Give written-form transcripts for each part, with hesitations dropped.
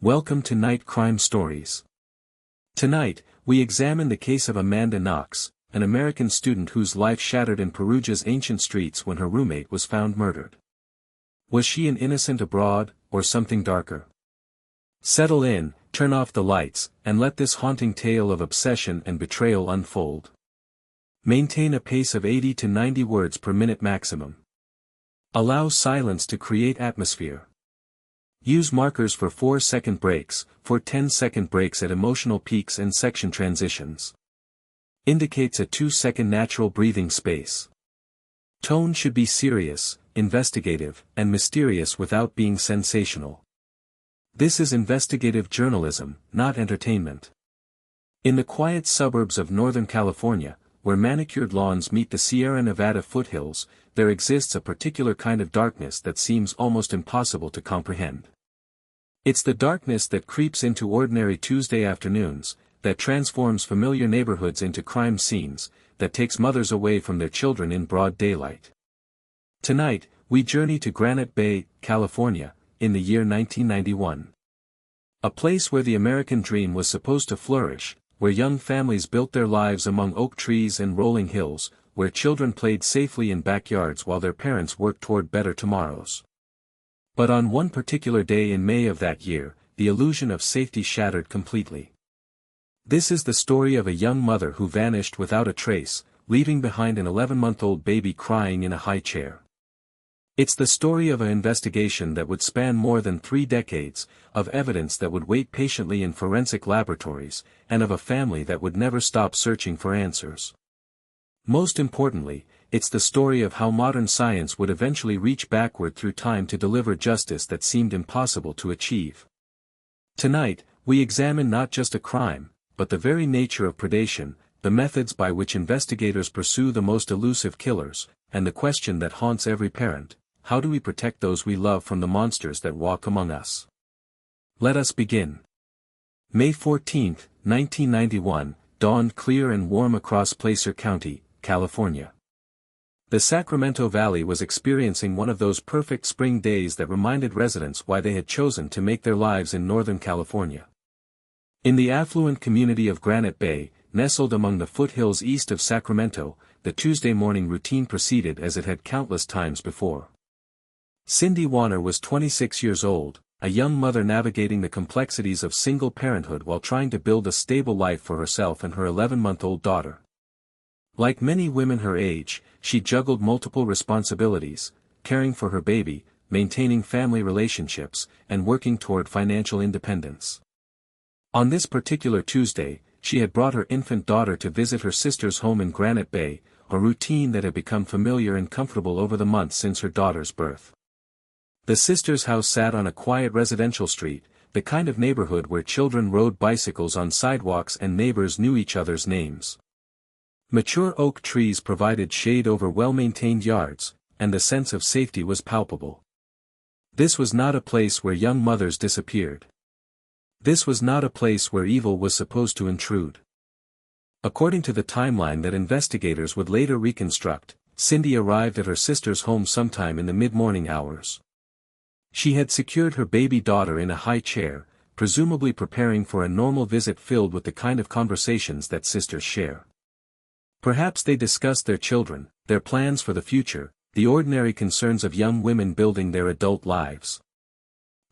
Welcome to Night Crime Stories. Tonight, we examine the case of Amanda Knox, an American student whose life shattered in Perugia's ancient streets when her roommate was found murdered. Was she an innocent abroad, or something darker? Settle in, turn off the lights, and let this haunting tale of obsession and betrayal unfold. Maintain a pace of 80 to 90 words per minute maximum. Allow silence to create atmosphere. Use markers for 4-second breaks, for 10-second breaks at emotional peaks and section transitions. Indicates a 2-second natural breathing space. Tone should be serious, investigative, and mysterious without being sensational. This is investigative journalism, not entertainment. In the quiet suburbs of Northern California, where manicured lawns meet the Sierra Nevada foothills, there exists a particular kind of darkness that seems almost impossible to comprehend. It's the darkness that creeps into ordinary Tuesday afternoons, that transforms familiar neighborhoods into crime scenes, that takes mothers away from their children in broad daylight. Tonight, we journey to Granite Bay, California, in the year 1991. A place where the American dream was supposed to flourish, where young families built their lives among oak trees and rolling hills, where children played safely in backyards while their parents worked toward better tomorrows. But on one particular day in May of that year, the illusion of safety shattered completely. This is the story of a young mother who vanished without a trace, leaving behind an 11-month-old baby crying in a high chair. It's the story of an investigation that would span more than 3 decades, of evidence that would wait patiently in forensic laboratories, and of a family that would never stop searching for answers. Most importantly, it's the story of how modern science would eventually reach backward through time to deliver justice that seemed impossible to achieve. Tonight, we examine not just a crime, but the very nature of predation, the methods by which investigators pursue the most elusive killers, and the question that haunts every parent: how do we protect those we love from the monsters that walk among us? Let us begin. May 14, 1991, dawned clear and warm across Placer County, California. The Sacramento Valley was experiencing one of those perfect spring days that reminded residents why they had chosen to make their lives in Northern California. In the affluent community of Granite Bay, nestled among the foothills east of Sacramento, the Tuesday morning routine proceeded as it had countless times before. Cindy Warner was 26 years old, a young mother navigating the complexities of single parenthood while trying to build a stable life for herself and her 11-month-old daughter. Like many women her age, she juggled multiple responsibilities, caring for her baby, maintaining family relationships, and working toward financial independence. On this particular Tuesday, she had brought her infant daughter to visit her sister's home in Granite Bay, a routine that had become familiar and comfortable over the months since her daughter's birth. The sister's house sat on a quiet residential street, the kind of neighborhood where children rode bicycles on sidewalks and neighbors knew each other's names. Mature oak trees provided shade over well-maintained yards, and the sense of safety was palpable. This was not a place where young mothers disappeared. This was not a place where evil was supposed to intrude. According to the timeline that investigators would later reconstruct, Cindy arrived at her sister's home sometime in the mid-morning hours. She had secured her baby daughter in a high chair, presumably preparing for a normal visit filled with the kind of conversations that sisters share. Perhaps they discussed their children, their plans for the future, the ordinary concerns of young women building their adult lives.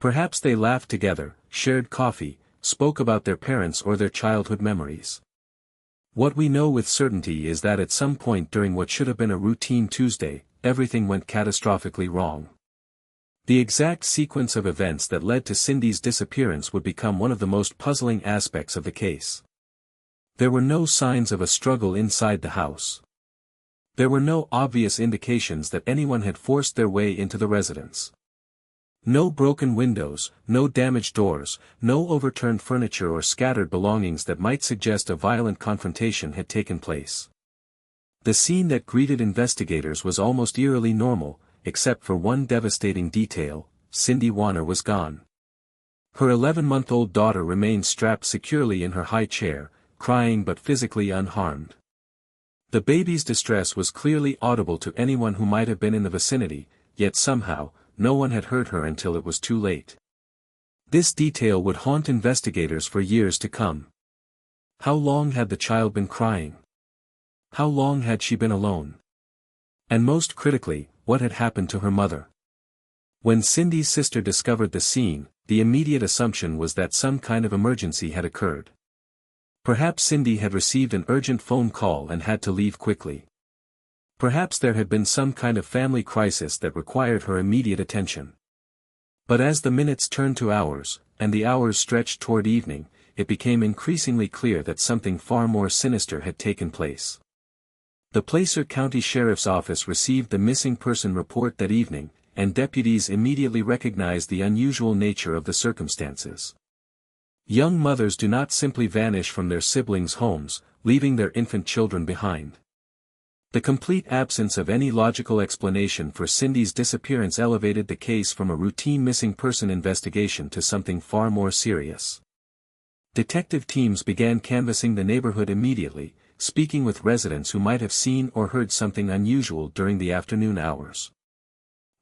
Perhaps they laughed together, shared coffee, spoke about their parents or their childhood memories. What we know with certainty is that at some point during what should have been a routine Tuesday, everything went catastrophically wrong. The exact sequence of events that led to Cindy's disappearance would become one of the most puzzling aspects of the case. There were no signs of a struggle inside the house. There were no obvious indications that anyone had forced their way into the residence. No broken windows, no damaged doors, no overturned furniture or scattered belongings that might suggest a violent confrontation had taken place. The scene that greeted investigators was almost eerily normal, except for one devastating detail: Cindy Warner was gone. Her 11-month-old daughter remained strapped securely in her high chair, crying but physically unharmed. The baby's distress was clearly audible to anyone who might have been in the vicinity, yet somehow, no one had heard her until it was too late. This detail would haunt investigators for years to come. How long had the child been crying? How long had she been alone? And most critically, what had happened to her mother? When Cindy's sister discovered the scene, the immediate assumption was that some kind of emergency had occurred. Perhaps Cindy had received an urgent phone call and had to leave quickly. Perhaps there had been some kind of family crisis that required her immediate attention. But as the minutes turned to hours, and the hours stretched toward evening, it became increasingly clear that something far more sinister had taken place. The Placer County Sheriff's Office received the missing person report that evening, and deputies immediately recognized the unusual nature of the circumstances. Young mothers do not simply vanish from their siblings' homes, leaving their infant children behind. The complete absence of any logical explanation for Cindy's disappearance elevated the case from a routine missing person investigation to something far more serious. Detective teams began canvassing the neighborhood immediately, speaking with residents who might have seen or heard something unusual during the afternoon hours.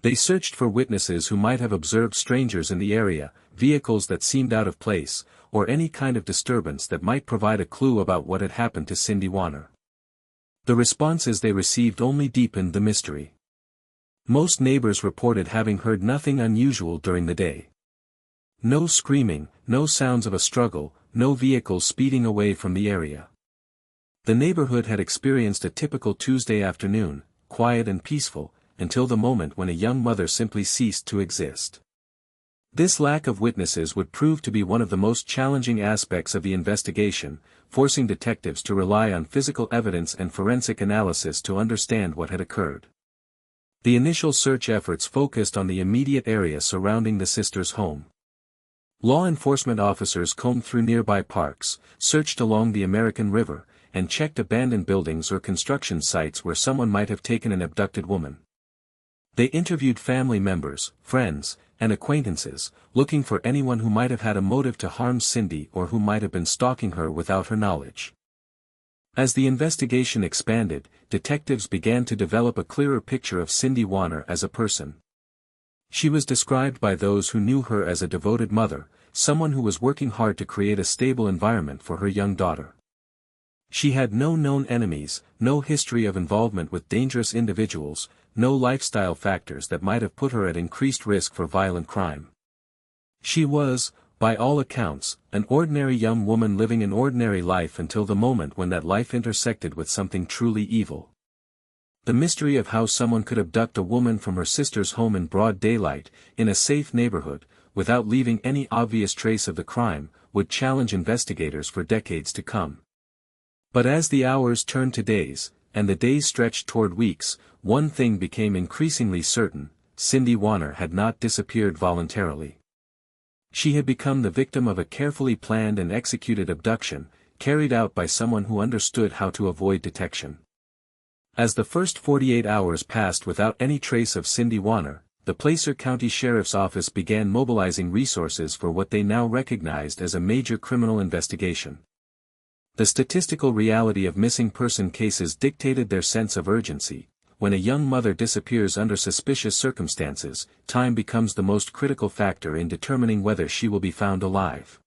They searched for witnesses who might have observed strangers in the area, vehicles that seemed out of place, or any kind of disturbance that might provide a clue about what had happened to Cindy Warner. The responses they received only deepened the mystery. Most neighbors reported having heard nothing unusual during the day. No screaming, no sounds of a struggle, no vehicles speeding away from the area. The neighborhood had experienced a typical Tuesday afternoon, quiet and peaceful, until the moment when a young mother simply ceased to exist. This lack of witnesses would prove to be one of the most challenging aspects of the investigation, forcing detectives to rely on physical evidence and forensic analysis to understand what had occurred. The initial search efforts focused on the immediate area surrounding the sisters' home. Law enforcement officers combed through nearby parks, searched along the American River, and checked abandoned buildings or construction sites where someone might have taken an abducted woman. They interviewed family members, friends, and acquaintances, looking for anyone who might have had a motive to harm Cindy or who might have been stalking her without her knowledge. As the investigation expanded, detectives began to develop a clearer picture of Cindy Warner as a person. She was described by those who knew her as a devoted mother, someone who was working hard to create a stable environment for her young daughter. She had no known enemies, no history of involvement with dangerous individuals, no lifestyle factors that might have put her at increased risk for violent crime. She was, by all accounts, an ordinary young woman living an ordinary life until the moment when that life intersected with something truly evil. The mystery of how someone could abduct a woman from her sister's home in broad daylight, in a safe neighborhood, without leaving any obvious trace of the crime, would challenge investigators for decades to come. But as the hours turned to days, and the days stretched toward weeks, one thing became increasingly certain: Cindy Warner had not disappeared voluntarily. She had become the victim of a carefully planned and executed abduction, carried out by someone who understood how to avoid detection. As the first 48 hours passed without any trace of Cindy Warner, the Placer County Sheriff's Office began mobilizing resources for what they now recognized as a major criminal investigation. The statistical reality of missing person cases dictated their sense of urgency. When a young mother disappears under suspicious circumstances, time becomes the most critical factor in determining whether she will be found alive.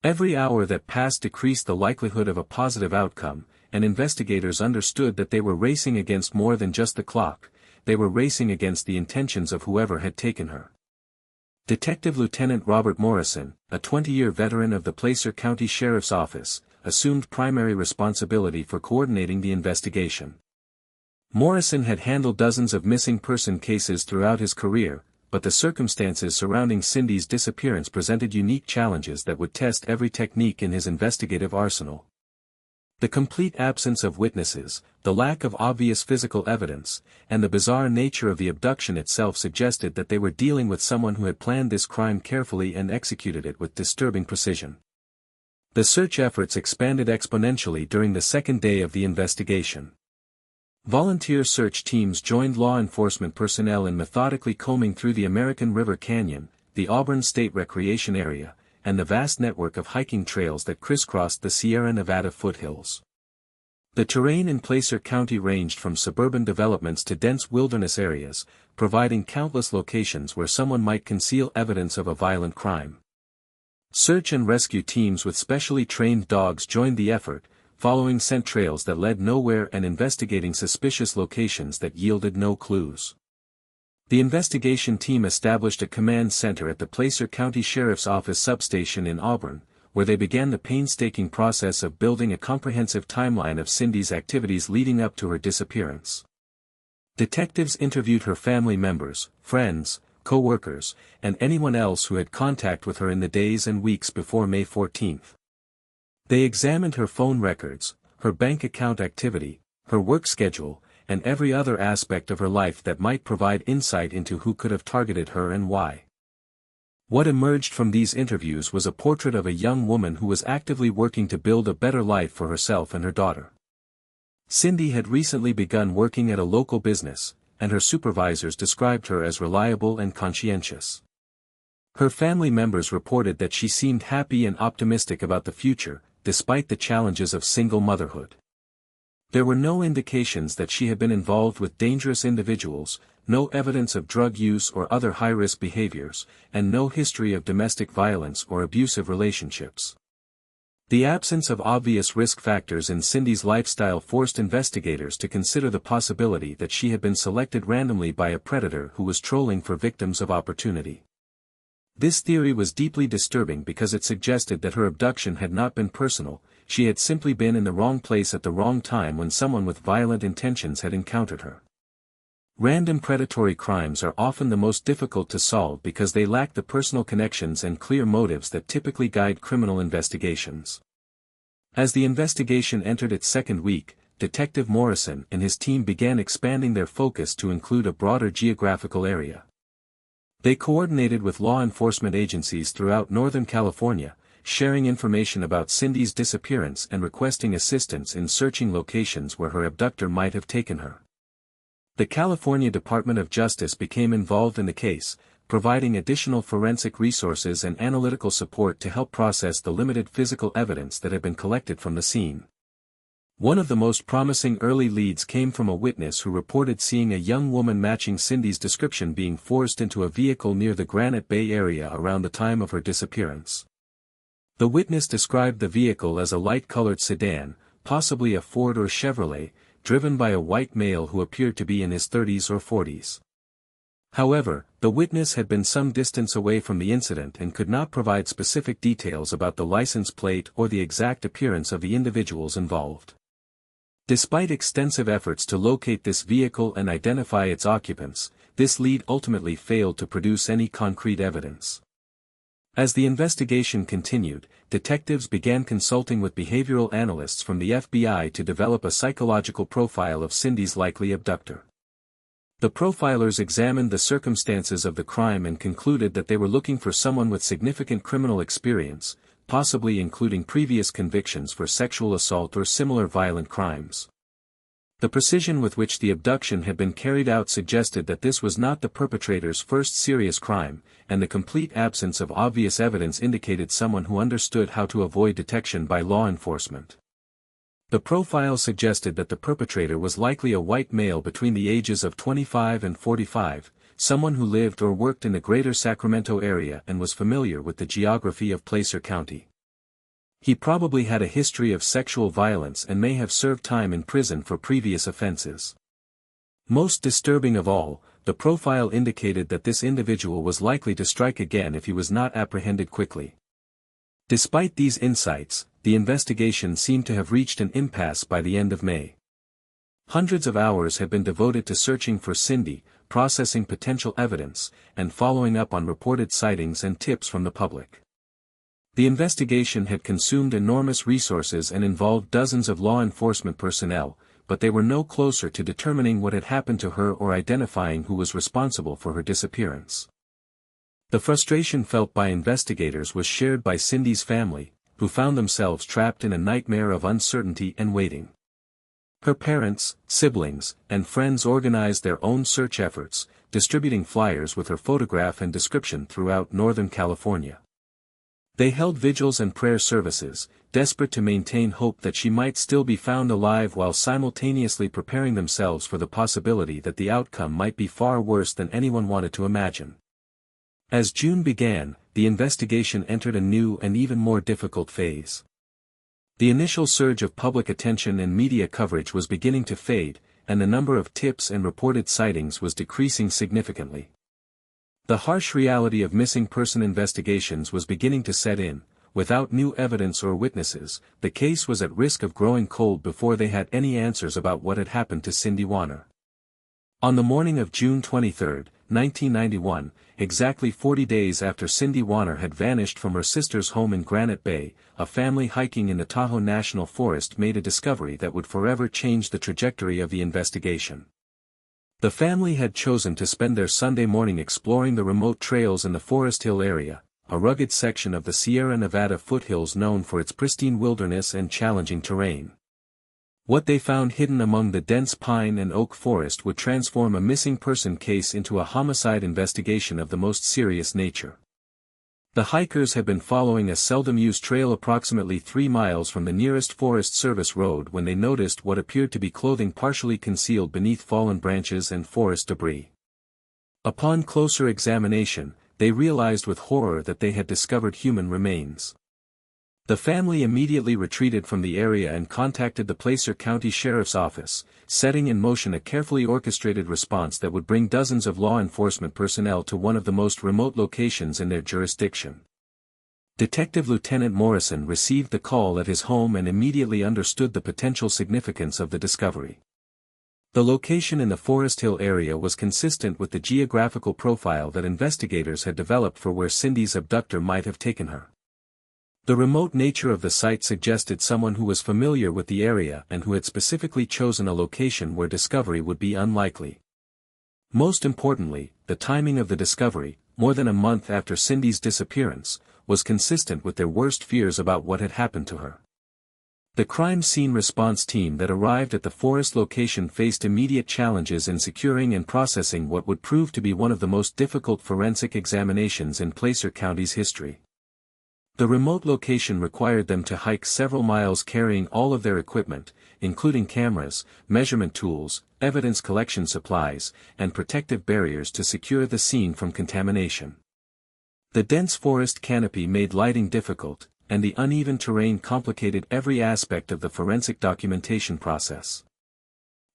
Every hour that passed decreased the likelihood of a positive outcome, and investigators understood that they were racing against more than just the clock. They were racing against the intentions of whoever had taken her. Detective Lieutenant Robert Morrison, a 20-year veteran of the Placer County Sheriff's Office, assumed primary responsibility for coordinating the investigation. Morrison had handled dozens of missing person cases throughout his career, but the circumstances surrounding Cindy's disappearance presented unique challenges that would test every technique in his investigative arsenal. The complete absence of witnesses, the lack of obvious physical evidence, and the bizarre nature of the abduction itself suggested that they were dealing with someone who had planned this crime carefully and executed it with disturbing precision. The search efforts expanded exponentially during the second day of the investigation. Volunteer search teams joined law enforcement personnel in methodically combing through the American River Canyon, the Auburn State Recreation Area, and the vast network of hiking trails that crisscrossed the Sierra Nevada foothills. The terrain in Placer County ranged from suburban developments to dense wilderness areas, providing countless locations where someone might conceal evidence of a violent crime. Search and rescue teams with specially trained dogs joined the effort, following scent trails that led nowhere and investigating suspicious locations that yielded no clues. The investigation team established a command center at the Placer County Sheriff's Office substation in Auburn, where they began the painstaking process of building a comprehensive timeline of Cindy's activities leading up to her disappearance. Detectives interviewed her family members, friends, co-workers, and anyone else who had contact with her in the days and weeks before May 14. They examined her phone records, her bank account activity, her work schedule, and every other aspect of her life that might provide insight into who could have targeted her and why. What emerged from these interviews was a portrait of a young woman who was actively working to build a better life for herself and her daughter. Cindy had recently begun working at a local business, and her supervisors described her as reliable and conscientious. Her family members reported that she seemed happy and optimistic about the future, despite the challenges of single motherhood. There were no indications that she had been involved with dangerous individuals, no evidence of drug use or other high-risk behaviors, and no history of domestic violence or abusive relationships. The absence of obvious risk factors in Cindy's lifestyle forced investigators to consider the possibility that she had been selected randomly by a predator who was trolling for victims of opportunity. This theory was deeply disturbing because it suggested that her abduction had not been personal, she had simply been in the wrong place at the wrong time when someone with violent intentions had encountered her. Random predatory crimes are often the most difficult to solve because they lack the personal connections and clear motives that typically guide criminal investigations. As the investigation entered its second week, Detective Morrison and his team began expanding their focus to include a broader geographical area. They coordinated with law enforcement agencies throughout Northern California, sharing information about Cindy's disappearance and requesting assistance in searching locations where her abductor might have taken her. The California Department of Justice became involved in the case, providing additional forensic resources and analytical support to help process the limited physical evidence that had been collected from the scene. One of the most promising early leads came from a witness who reported seeing a young woman matching Cindy's description being forced into a vehicle near the Granite Bay area around the time of her disappearance. The witness described the vehicle as a light-colored sedan, possibly a Ford or Chevrolet, driven by a white male who appeared to be in his 30s or 40s. However, the witness had been some distance away from the incident and could not provide specific details about the license plate or the exact appearance of the individuals involved. Despite extensive efforts to locate this vehicle and identify its occupants, this lead ultimately failed to produce any concrete evidence. As the investigation continued, detectives began consulting with behavioral analysts from the FBI to develop a psychological profile of Cindy's likely abductor. The profilers examined the circumstances of the crime and concluded that they were looking for someone with significant criminal experience, possibly including previous convictions for sexual assault or similar violent crimes. The precision with which the abduction had been carried out suggested that this was not the perpetrator's first serious crime, and the complete absence of obvious evidence indicated someone who understood how to avoid detection by law enforcement. The profile suggested that the perpetrator was likely a white male between the ages of 25 and 45, someone who lived or worked in the greater Sacramento area and was familiar with the geography of Placer County. He probably had a history of sexual violence and may have served time in prison for previous offenses. Most disturbing of all, the profile indicated that this individual was likely to strike again if he was not apprehended quickly. Despite these insights, the investigation seemed to have reached an impasse by the end of May. Hundreds of hours had been devoted to searching for Cindy, processing potential evidence, and following up on reported sightings and tips from the public. The investigation had consumed enormous resources and involved dozens of law enforcement personnel, but they were no closer to determining what had happened to her or identifying who was responsible for her disappearance. The frustration felt by investigators was shared by Cindy's family, who found themselves trapped in a nightmare of uncertainty and waiting. Her parents, siblings, and friends organized their own search efforts, distributing flyers with her photograph and description throughout Northern California. They held vigils and prayer services, desperate to maintain hope that she might still be found alive while simultaneously preparing themselves for the possibility that the outcome might be far worse than anyone wanted to imagine. As June began, the investigation entered a new and even more difficult phase. The initial surge of public attention and media coverage was beginning to fade, and the number of tips and reported sightings was decreasing significantly. The harsh reality of missing person investigations was beginning to set in. Without new evidence or witnesses, the case was at risk of growing cold before they had any answers about what had happened to Cindy Warner. On the morning of June 23, 1991, exactly 40 days after Cindy Warner had vanished from her sister's home in Granite Bay, a family hiking in the Tahoe National Forest made a discovery that would forever change the trajectory of the investigation. The family had chosen to spend their Sunday morning exploring the remote trails in the Forest Hill area, a rugged section of the Sierra Nevada foothills known for its pristine wilderness and challenging terrain. What they found hidden among the dense pine and oak forest would transform a missing person case into a homicide investigation of the most serious nature. The hikers had been following a seldom-used trail approximately 3 miles from the nearest Forest Service road when they noticed what appeared to be clothing partially concealed beneath fallen branches and forest debris. Upon closer examination, they realized with horror that they had discovered human remains. The family immediately retreated from the area and contacted the Placer County Sheriff's Office, setting in motion a carefully orchestrated response that would bring dozens of law enforcement personnel to one of the most remote locations in their jurisdiction. Detective Lieutenant Morrison received the call at his home and immediately understood the potential significance of the discovery. The location in the Forest Hill area was consistent with the geographical profile that investigators had developed for where Cindy's abductor might have taken her. The remote nature of the site suggested someone who was familiar with the area and who had specifically chosen a location where discovery would be unlikely. Most importantly, the timing of the discovery, more than a month after Cindy's disappearance, was consistent with their worst fears about what had happened to her. The crime scene response team that arrived at the forest location faced immediate challenges in securing and processing what would prove to be one of the most difficult forensic examinations in Placer County's history. The remote location required them to hike several miles carrying all of their equipment, including cameras, measurement tools, evidence collection supplies, and protective barriers to secure the scene from contamination. The dense forest canopy made lighting difficult, and the uneven terrain complicated every aspect of the forensic documentation process.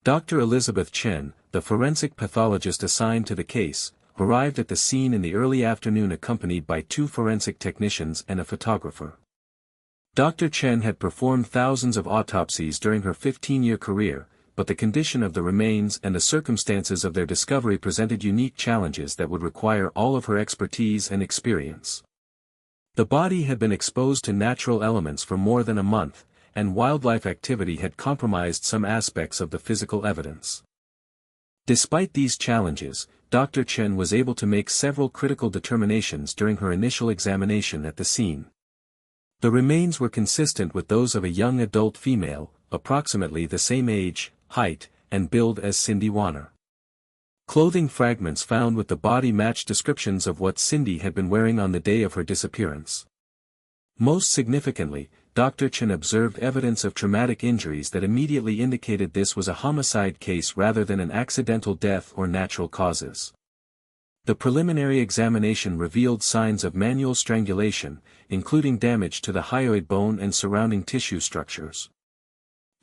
Dr. Elizabeth Chen, the forensic pathologist assigned to the case, arrived at the scene in the early afternoon accompanied by 2 forensic technicians and a photographer. Dr. Chen had performed thousands of autopsies during her 15-year career, but the condition of the remains and the circumstances of their discovery presented unique challenges that would require all of her expertise and experience. The body had been exposed to natural elements for more than a month, and wildlife activity had compromised some aspects of the physical evidence. Despite these challenges, Dr. Chen was able to make several critical determinations during her initial examination at the scene. The remains were consistent with those of a young adult female, approximately the same age, height, and build as Cindy Warner. Clothing fragments found with the body matched descriptions of what Cindy had been wearing on the day of her disappearance. Most significantly, Dr. Chen observed evidence of traumatic injuries that immediately indicated this was a homicide case rather than an accidental death or natural causes. The preliminary examination revealed signs of manual strangulation, including damage to the hyoid bone and surrounding tissue structures.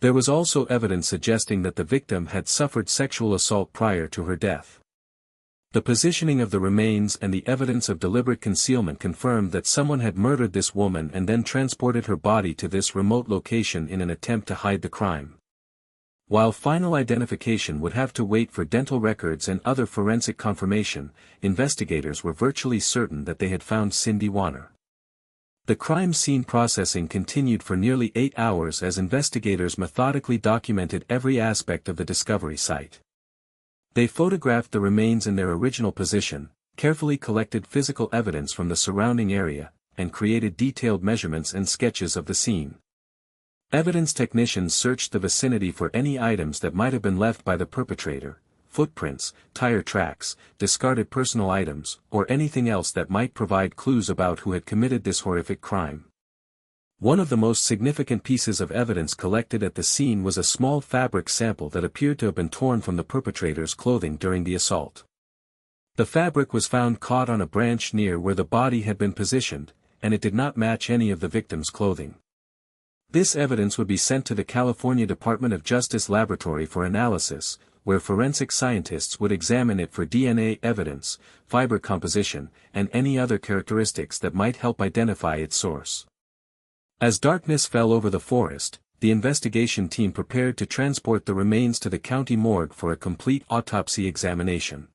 There was also evidence suggesting that the victim had suffered sexual assault prior to her death. The positioning of the remains and the evidence of deliberate concealment confirmed that someone had murdered this woman and then transported her body to this remote location in an attempt to hide the crime. While final identification would have to wait for dental records and other forensic confirmation, investigators were virtually certain that they had found Cindy Warner. The crime scene processing continued for nearly 8 hours as investigators methodically documented every aspect of the discovery site. They photographed the remains in their original position, carefully collected physical evidence from the surrounding area, and created detailed measurements and sketches of the scene. Evidence technicians searched the vicinity for any items that might have been left by the perpetrator, footprints, tire tracks, discarded personal items, or anything else that might provide clues about who had committed this horrific crime. One of the most significant pieces of evidence collected at the scene was a small fabric sample that appeared to have been torn from the perpetrator's clothing during the assault. The fabric was found caught on a branch near where the body had been positioned, and it did not match any of the victim's clothing. This evidence would be sent to the California Department of Justice laboratory for analysis, where forensic scientists would examine it for DNA evidence, fiber composition, and any other characteristics that might help identify its source. As darkness fell over the forest, the investigation team prepared to transport the remains to the county morgue for a complete autopsy examination.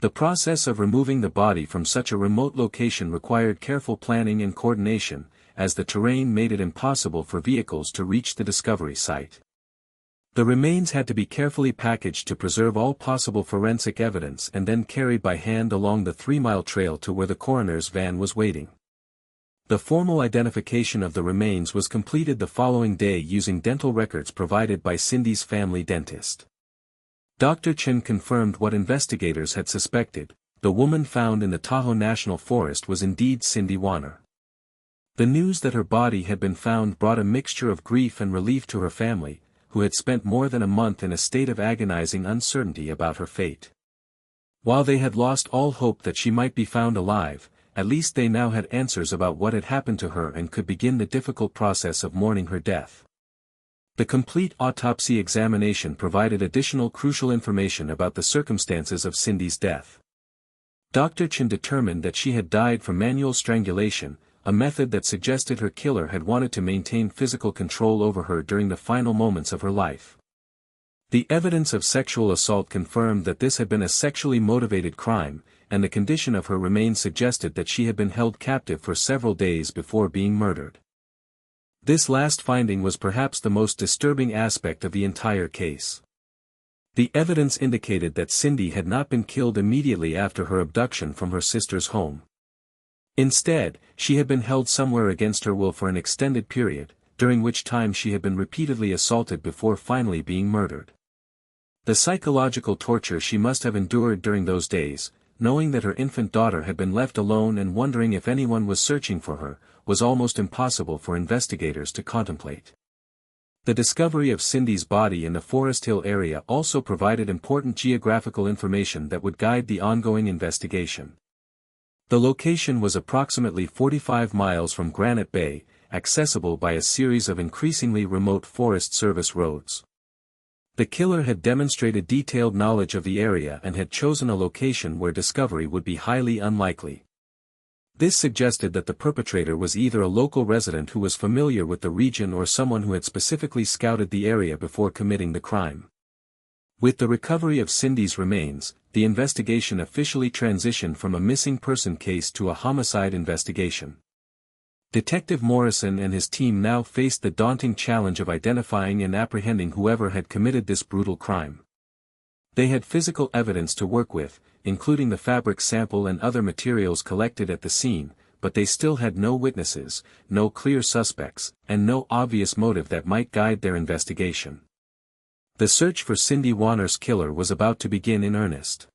The process of removing the body from such a remote location required careful planning and coordination, as the terrain made it impossible for vehicles to reach the discovery site. The remains had to be carefully packaged to preserve all possible forensic evidence and then carried by hand along the 3-mile trail to where the coroner's van was waiting. The formal identification of the remains was completed the following day using dental records provided by Cindy's family dentist. Dr. Chen confirmed what investigators had suspected: the woman found in the Tahoe National Forest was indeed Cindy Warner. The news that her body had been found brought a mixture of grief and relief to her family, who had spent more than a month in a state of agonizing uncertainty about her fate. While they had lost all hope that she might be found alive, at least they now had answers about what had happened to her and could begin the difficult process of mourning her death. The complete autopsy examination provided additional crucial information about the circumstances of Cindy's death. Dr. Chen determined that she had died from manual strangulation, a method that suggested her killer had wanted to maintain physical control over her during the final moments of her life. The evidence of sexual assault confirmed that this had been a sexually motivated crime, and the condition of her remains suggested that she had been held captive for several days before being murdered. This last finding was perhaps the most disturbing aspect of the entire case. The evidence indicated that Cindy had not been killed immediately after her abduction from her sister's home. Instead, she had been held somewhere against her will for an extended period, during which time she had been repeatedly assaulted before finally being murdered. The psychological torture she must have endured during those days, knowing that her infant daughter had been left alone and wondering if anyone was searching for her, was almost impossible for investigators to contemplate. The discovery of Cindy's body in the Forest Hill area also provided important geographical information that would guide the ongoing investigation. The location was approximately 45 miles from Granite Bay, accessible by a series of increasingly remote Forest Service roads. The killer had demonstrated detailed knowledge of the area and had chosen a location where discovery would be highly unlikely. This suggested that the perpetrator was either a local resident who was familiar with the region or someone who had specifically scouted the area before committing the crime. With the recovery of Cindy's remains, the investigation officially transitioned from a missing person case to a homicide investigation. Detective Morrison and his team now faced the daunting challenge of identifying and apprehending whoever had committed this brutal crime. They had physical evidence to work with, including the fabric sample and other materials collected at the scene, but they still had no witnesses, no clear suspects, and no obvious motive that might guide their investigation. The search for Cindy Warner's killer was about to begin in earnest.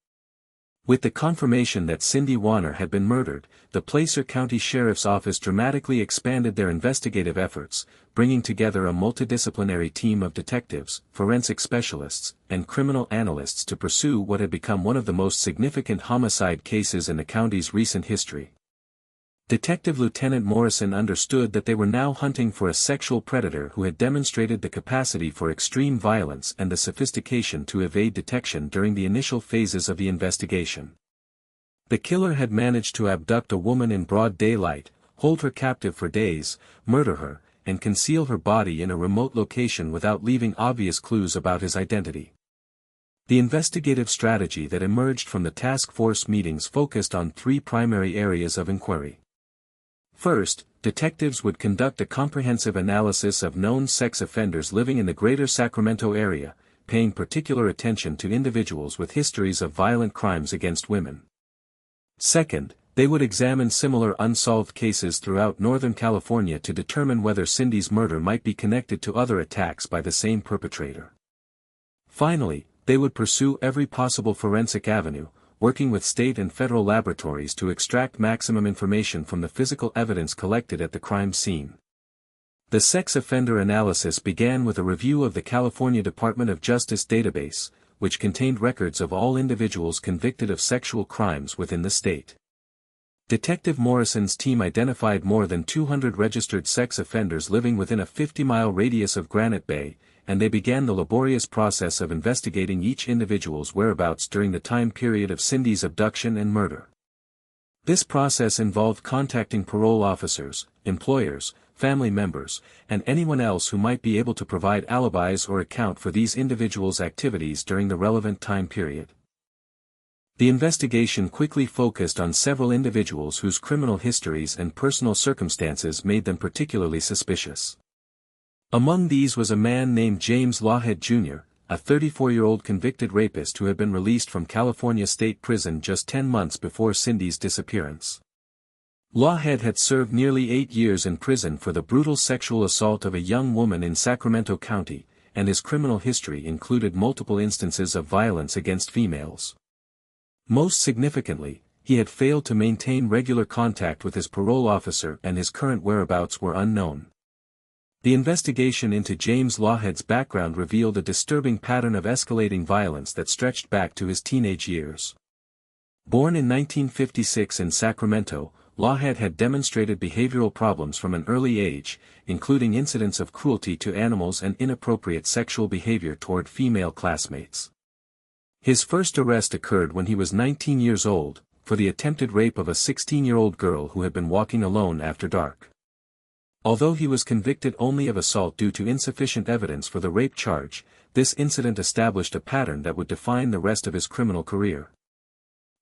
With the confirmation that Cindy Warner had been murdered, the Placer County Sheriff's Office dramatically expanded their investigative efforts, bringing together a multidisciplinary team of detectives, forensic specialists, and criminal analysts to pursue what had become one of the most significant homicide cases in the county's recent history. Detective Lieutenant Morrison understood that they were now hunting for a sexual predator who had demonstrated the capacity for extreme violence and the sophistication to evade detection during the initial phases of the investigation. The killer had managed to abduct a woman in broad daylight, hold her captive for days, murder her, and conceal her body in a remote location without leaving obvious clues about his identity. The investigative strategy that emerged from the task force meetings focused on 3 primary areas of inquiry. First, detectives would conduct a comprehensive analysis of known sex offenders living in the greater Sacramento area, paying particular attention to individuals with histories of violent crimes against women. Second, they would examine similar unsolved cases throughout Northern California to determine whether Cindy's murder might be connected to other attacks by the same perpetrator. Finally, they would pursue every possible forensic avenue, working with state and federal laboratories to extract maximum information from the physical evidence collected at the crime scene. The sex offender analysis began with a review of the California Department of Justice database, which contained records of all individuals convicted of sexual crimes within the state. Detective Morrison's team identified more than 200 registered sex offenders living within a 50-mile radius of Granite Bay, and they began the laborious process of investigating each individual's whereabouts during the time period of Cindy's abduction and murder. This process involved contacting parole officers, employers, family members, and anyone else who might be able to provide alibis or account for these individuals' activities during the relevant time period. The investigation quickly focused on several individuals whose criminal histories and personal circumstances made them particularly suspicious. Among these was a man named James Lawhead Jr., a 34-year-old convicted rapist who had been released from California State Prison just 10 months before Cindy's disappearance. Lawhead had served nearly 8 years in prison for the brutal sexual assault of a young woman in Sacramento County, and his criminal history included multiple instances of violence against females. Most significantly, he had failed to maintain regular contact with his parole officer and his current whereabouts were unknown. The investigation into James Lawhead's background revealed a disturbing pattern of escalating violence that stretched back to his teenage years. Born in 1956 in Sacramento, Lawhead had demonstrated behavioral problems from an early age, including incidents of cruelty to animals and inappropriate sexual behavior toward female classmates. His first arrest occurred when he was 19 years old, for the attempted rape of a 16-year-old girl who had been walking alone after dark. Although he was convicted only of assault due to insufficient evidence for the rape charge, this incident established a pattern that would define the rest of his criminal career.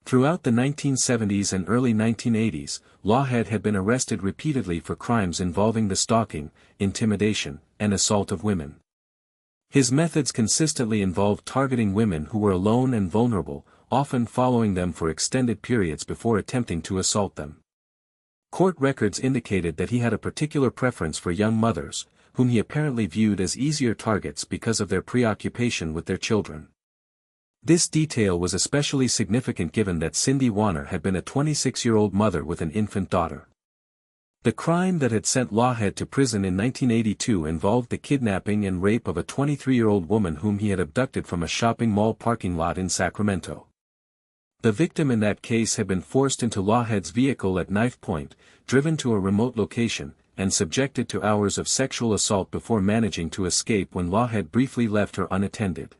Throughout the 1970s and early 1980s, Lawhead had been arrested repeatedly for crimes involving the stalking, intimidation, and assault of women. His methods consistently involved targeting women who were alone and vulnerable, often following them for extended periods before attempting to assault them. Court records indicated that he had a particular preference for young mothers, whom he apparently viewed as easier targets because of their preoccupation with their children. This detail was especially significant given that Cindy Warner had been a 26-year-old mother with an infant daughter. The crime that had sent Lawhead to prison in 1982 involved the kidnapping and rape of a 23-year-old woman whom he had abducted from a shopping mall parking lot in Sacramento. The victim in that case had been forced into Lawhead's vehicle at knife point, driven to a remote location, and subjected to hours of sexual assault before managing to escape when Lawhead briefly left her unattended.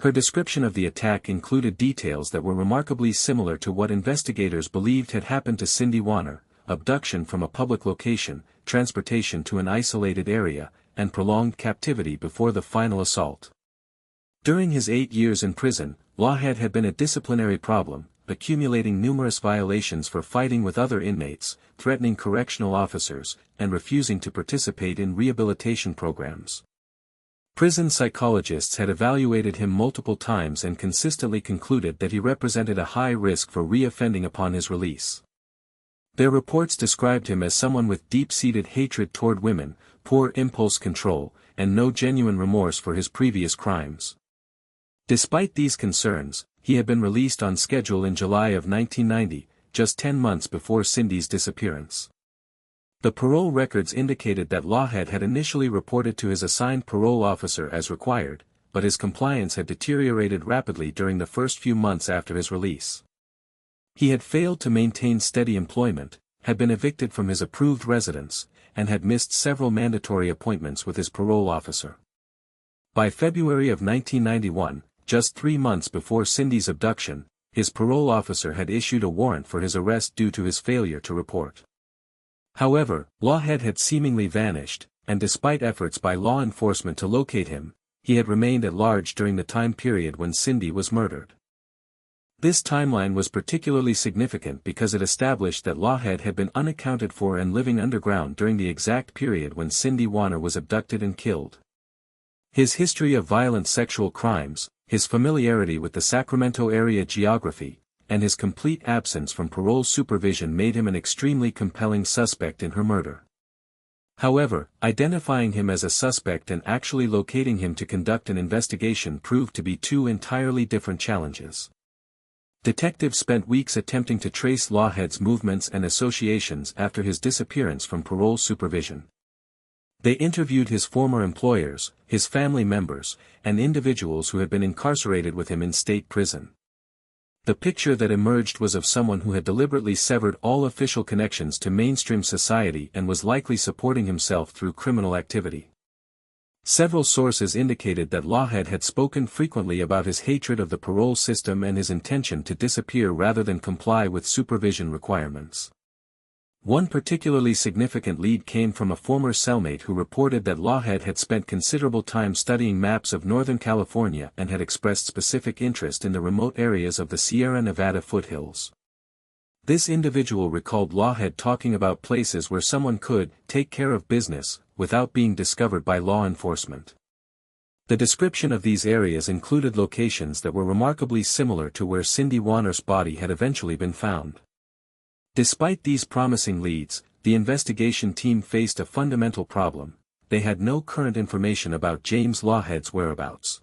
Her description of the attack included details that were remarkably similar to what investigators believed had happened to Cindy Warner: abduction from a public location, transportation to an isolated area, and prolonged captivity before the final assault. During his 8 years in prison, Lawhead had been a disciplinary problem, accumulating numerous violations for fighting with other inmates, threatening correctional officers, and refusing to participate in rehabilitation programs. Prison psychologists had evaluated him multiple times and consistently concluded that he represented a high risk for re-offending upon his release. Their reports described him as someone with deep-seated hatred toward women, poor impulse control, and no genuine remorse for his previous crimes. Despite these concerns, he had been released on schedule in July of 1990, just 10 months before Cindy's disappearance. The parole records indicated that Lawhead had initially reported to his assigned parole officer as required, but his compliance had deteriorated rapidly during the first few months after his release. He had failed to maintain steady employment, had been evicted from his approved residence, and had missed several mandatory appointments with his parole officer. By February of 1991, just 3 months before Cindy's abduction, his parole officer had issued a warrant for his arrest due to his failure to report. However, Lawhead had seemingly vanished, and despite efforts by law enforcement to locate him, he had remained at large during the time period when Cindy was murdered. This timeline was particularly significant because it established that Lawhead had been unaccounted for and living underground during the exact period when Cindy Warner was abducted and killed. His history of violent sexual crimes, his familiarity with the Sacramento area geography, and his complete absence from parole supervision made him an extremely compelling suspect in her murder. However, identifying him as a suspect and actually locating him to conduct an investigation proved to be two entirely different challenges. Detectives spent weeks attempting to trace Lawhead's movements and associations after his disappearance from parole supervision. They interviewed his former employers, his family members, and individuals who had been incarcerated with him in state prison. The picture that emerged was of someone who had deliberately severed all official connections to mainstream society and was likely supporting himself through criminal activity. Several sources indicated that Lawhead had spoken frequently about his hatred of the parole system and his intention to disappear rather than comply with supervision requirements. One particularly significant lead came from a former cellmate who reported that Lawhead had spent considerable time studying maps of Northern California and had expressed specific interest in the remote areas of the Sierra Nevada foothills. This individual recalled Lawhead talking about places where someone could take care of business without being discovered by law enforcement. The description of these areas included locations that were remarkably similar to where Cindy Warner's body had eventually been found. Despite these promising leads, the investigation team faced a fundamental problem: they had no current information about James Lawhead's whereabouts.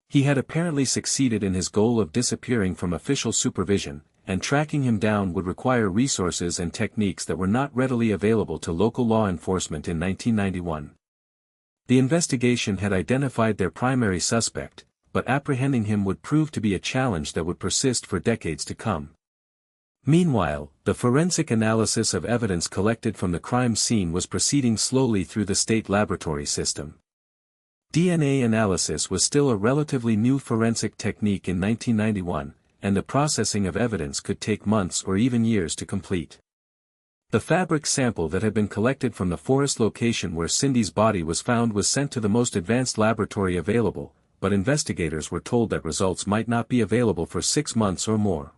He had apparently succeeded in his goal of disappearing from official supervision, and tracking him down would require resources and techniques that were not readily available to local law enforcement in 1991. The investigation had identified their primary suspect, but apprehending him would prove to be a challenge that would persist for decades to come. Meanwhile, the forensic analysis of evidence collected from the crime scene was proceeding slowly through the state laboratory system. DNA analysis was still a relatively new forensic technique in 1991, and the processing of evidence could take months or even years to complete. The fabric sample that had been collected from the forest location where Cindy's body was found was sent to the most advanced laboratory available, but investigators were told that results might not be available for 6 months or more.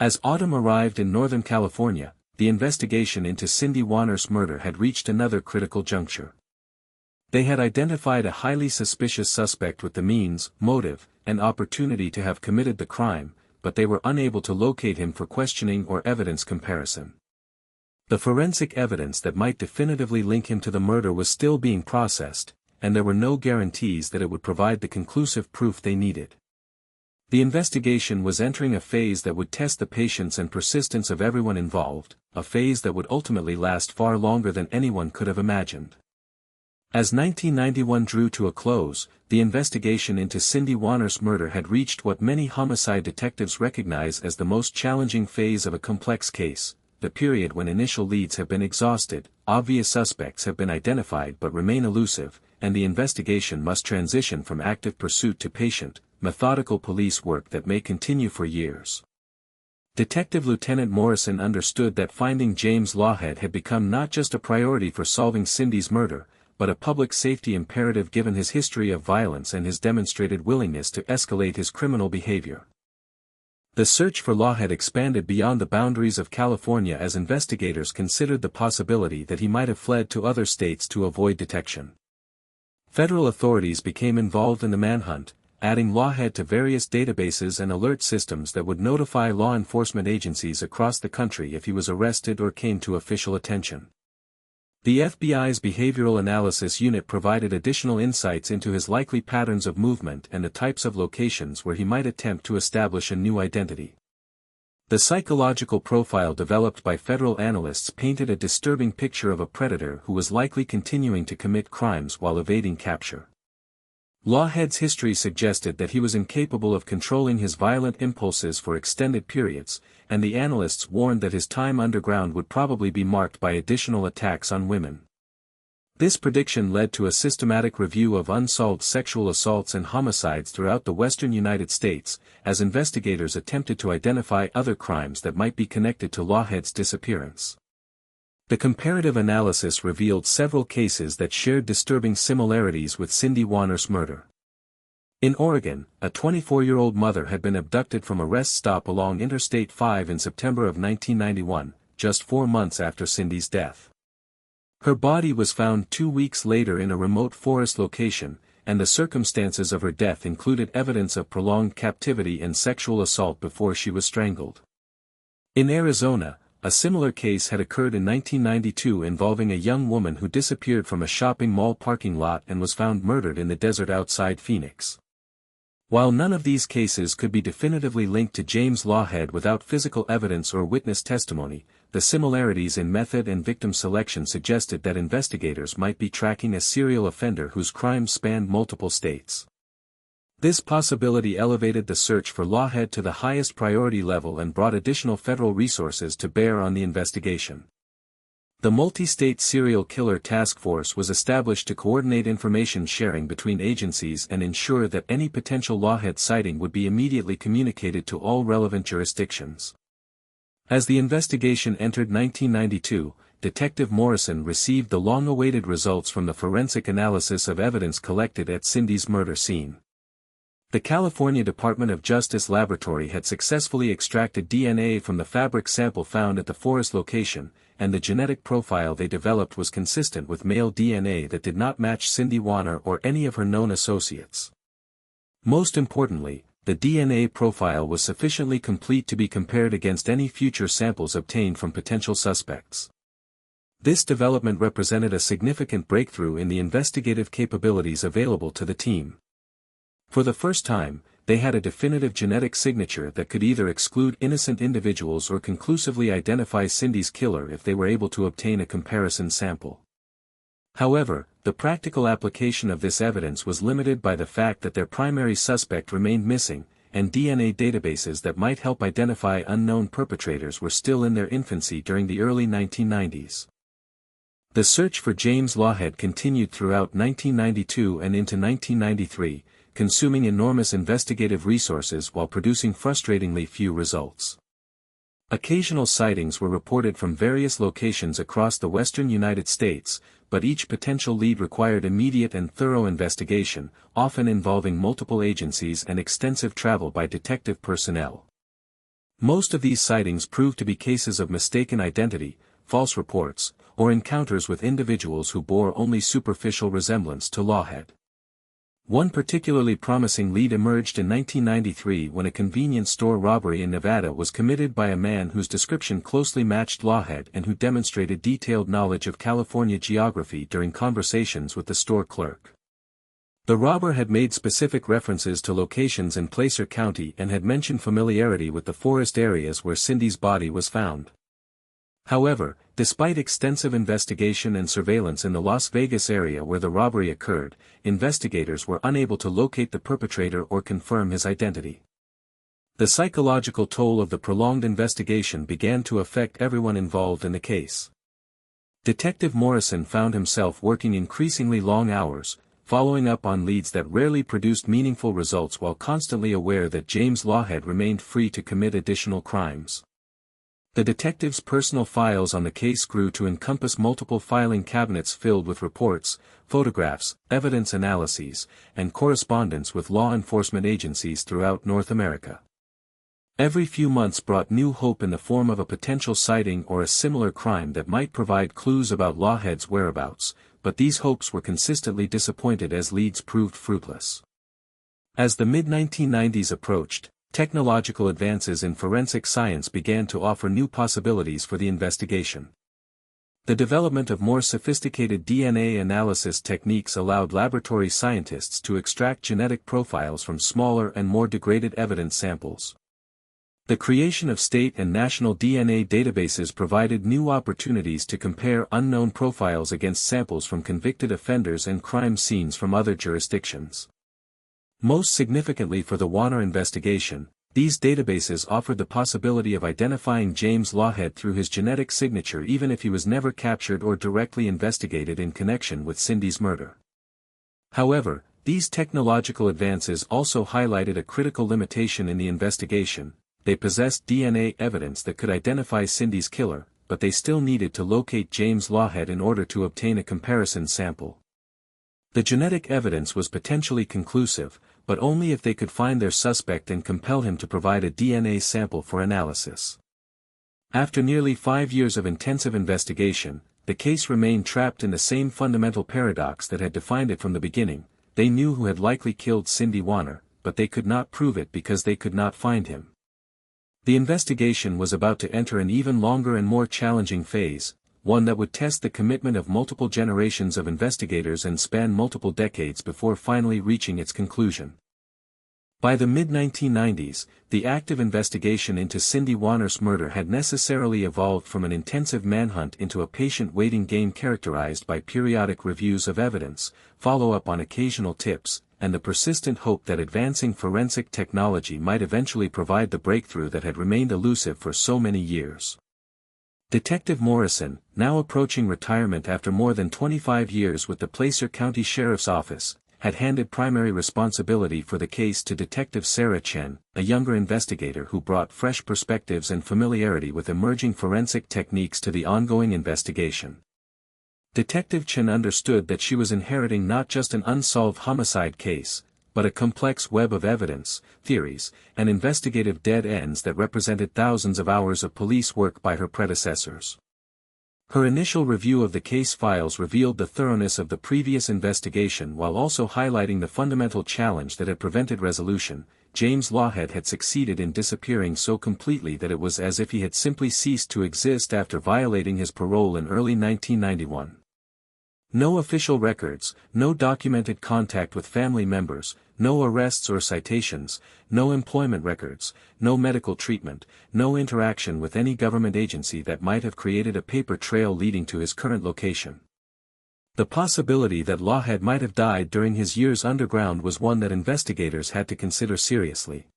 As autumn arrived in Northern California, the investigation into Cindy Warner's murder had reached another critical juncture. They had identified a highly suspicious suspect with the means, motive, and opportunity to have committed the crime, but they were unable to locate him for questioning or evidence comparison. The forensic evidence that might definitively link him to the murder was still being processed, and there were no guarantees that it would provide the conclusive proof they needed. The investigation was entering a phase that would test the patience and persistence of everyone involved, a phase that would ultimately last far longer than anyone could have imagined. As 1991 drew to a close, the investigation into Cindy Warner's murder had reached what many homicide detectives recognize as the most challenging phase of a complex case, the period when initial leads have been exhausted, obvious suspects have been identified but remain elusive, and the investigation must transition from active pursuit to patient, methodical police work that may continue for years. Detective Lieutenant Morrison understood that finding James Lawhead had become not just a priority for solving Cindy's murder, but a public safety imperative given his history of violence and his demonstrated willingness to escalate his criminal behavior. The search for Lawhead expanded beyond the boundaries of California as investigators considered the possibility that he might have fled to other states to avoid detection. Federal authorities became involved in the manhunt, adding Lawhead to various databases and alert systems that would notify law enforcement agencies across the country if he was arrested or came to official attention. The FBI's Behavioral Analysis Unit provided additional insights into his likely patterns of movement and the types of locations where he might attempt to establish a new identity. The psychological profile developed by federal analysts painted a disturbing picture of a predator who was likely continuing to commit crimes while evading capture. Lawhead's history suggested that he was incapable of controlling his violent impulses for extended periods, and the analysts warned that his time underground would probably be marked by additional attacks on women. This prediction led to a systematic review of unsolved sexual assaults and homicides throughout the western United States, as investigators attempted to identify other crimes that might be connected to Lawhead's disappearance. The comparative analysis revealed several cases that shared disturbing similarities with Cindy Warner's murder. In Oregon, a 24-year-old mother had been abducted from a rest stop along Interstate 5 in September of 1991, just 4 months after Cindy's death. Her body was found 2 weeks later in a remote forest location, and the circumstances of her death included evidence of prolonged captivity and sexual assault before she was strangled. In Arizona, a similar case had occurred in 1992 involving a young woman who disappeared from a shopping mall parking lot and was found murdered in the desert outside Phoenix. While none of these cases could be definitively linked to James Lawhead without physical evidence or witness testimony, the similarities in method and victim selection suggested that investigators might be tracking a serial offender whose crimes spanned multiple states. This possibility elevated the search for Lawhead to the highest priority level and brought additional federal resources to bear on the investigation. The Multi-State Serial Killer Task Force was established to coordinate information sharing between agencies and ensure that any potential Lawhead sighting would be immediately communicated to all relevant jurisdictions. As the investigation entered 1992, Detective Morrison received the long-awaited results from the forensic analysis of evidence collected at Cindy's murder scene. The California Department of Justice laboratory had successfully extracted DNA from the fabric sample found at the forest location, and the genetic profile they developed was consistent with male DNA that did not match Cindy Warner or any of her known associates. Most importantly, the DNA profile was sufficiently complete to be compared against any future samples obtained from potential suspects. This development represented a significant breakthrough in the investigative capabilities available to the team. For the first time, they had a definitive genetic signature that could either exclude innocent individuals or conclusively identify Cindy's killer if they were able to obtain a comparison sample. However, the practical application of this evidence was limited by the fact that their primary suspect remained missing, and DNA databases that might help identify unknown perpetrators were still in their infancy during the early 1990s. The search for James Lawhead continued throughout 1992 and into 1993, consuming enormous investigative resources while producing frustratingly few results. Occasional sightings were reported from various locations across the western United States, but each potential lead required immediate and thorough investigation, often involving multiple agencies and extensive travel by detective personnel. Most of these sightings proved to be cases of mistaken identity, false reports, or encounters with individuals who bore only superficial resemblance to Lawhead. One particularly promising lead emerged in 1993 when a convenience store robbery in Nevada was committed by a man whose description closely matched Lawhead and who demonstrated detailed knowledge of California geography during conversations with the store clerk. The robber had made specific references to locations in Placer County and had mentioned familiarity with the forest areas where Cindy's body was found. However, despite extensive investigation and surveillance in the Las Vegas area where the robbery occurred, investigators were unable to locate the perpetrator or confirm his identity. The psychological toll of the prolonged investigation began to affect everyone involved in the case. Detective Morrison found himself working increasingly long hours, following up on leads that rarely produced meaningful results while constantly aware that James Lawhead remained free to commit additional crimes. The detective's personal files on the case grew to encompass multiple filing cabinets filled with reports, photographs, evidence analyses, and correspondence with law enforcement agencies throughout North America. Every few months brought new hope in the form of a potential sighting or a similar crime that might provide clues about Lawhead's whereabouts, but these hopes were consistently disappointed as leads proved fruitless. As the mid-1990s approached, technological advances in forensic science began to offer new possibilities for the investigation. The development of more sophisticated DNA analysis techniques allowed laboratory scientists to extract genetic profiles from smaller and more degraded evidence samples. The creation of state and national DNA databases provided new opportunities to compare unknown profiles against samples from convicted offenders and crime scenes from other jurisdictions. Most significantly for the Warner investigation, these databases offered the possibility of identifying James Lawhead through his genetic signature even if he was never captured or directly investigated in connection with Cindy's murder. However, these technological advances also highlighted a critical limitation in the investigation. They possessed DNA evidence that could identify Cindy's killer, but they still needed to locate James Lawhead in order to obtain a comparison sample. The genetic evidence was potentially conclusive, but only if they could find their suspect and compel him to provide a DNA sample for analysis. After nearly 5 years of intensive investigation, the case remained trapped in the same fundamental paradox that had defined it from the beginning. They knew who had likely killed Cindy Warner, but they could not prove it because they could not find him. The investigation was about to enter an even longer and more challenging phase, one that would test the commitment of multiple generations of investigators and span multiple decades before finally reaching its conclusion. By the mid-1990s, the active investigation into Cindy Warner's murder had necessarily evolved from an intensive manhunt into a patient waiting game characterized by periodic reviews of evidence, follow-up on occasional tips, and the persistent hope that advancing forensic technology might eventually provide the breakthrough that had remained elusive for so many years. Detective Morrison, now approaching retirement after more than 25 years with the Placer County Sheriff's Office, had handed primary responsibility for the case to Detective Sarah Chen, a younger investigator who brought fresh perspectives and familiarity with emerging forensic techniques to the ongoing investigation. Detective Chen understood that she was inheriting not just an unsolved homicide case, but a complex web of evidence, theories, and investigative dead ends that represented thousands of hours of police work by her predecessors. Her initial review of the case files revealed the thoroughness of the previous investigation while also highlighting the fundamental challenge that had prevented resolution. James Lawhead had succeeded in disappearing so completely that it was as if he had simply ceased to exist after violating his parole in early 1991. No official records, no documented contact with family members, no arrests or citations, no employment records, no medical treatment, no interaction with any government agency that might have created a paper trail leading to his current location. The possibility that Lawhead might have died during his years underground was one that investigators had to consider seriously.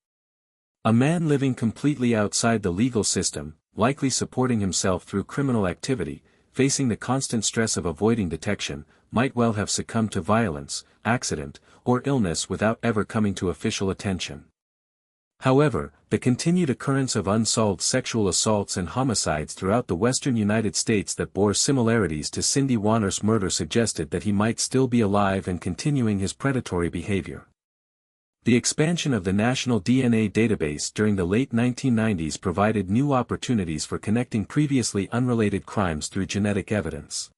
A man living completely outside the legal system, likely supporting himself through criminal activity, facing the constant stress of avoiding detection, might well have succumbed to violence, accident, or illness without ever coming to official attention. However, the continued occurrence of unsolved sexual assaults and homicides throughout the western United States that bore similarities to Cindy Warner's murder suggested that he might still be alive and continuing his predatory behavior. The expansion of the National DNA Database during the late 1990s provided new opportunities for connecting previously unrelated crimes through genetic evidence.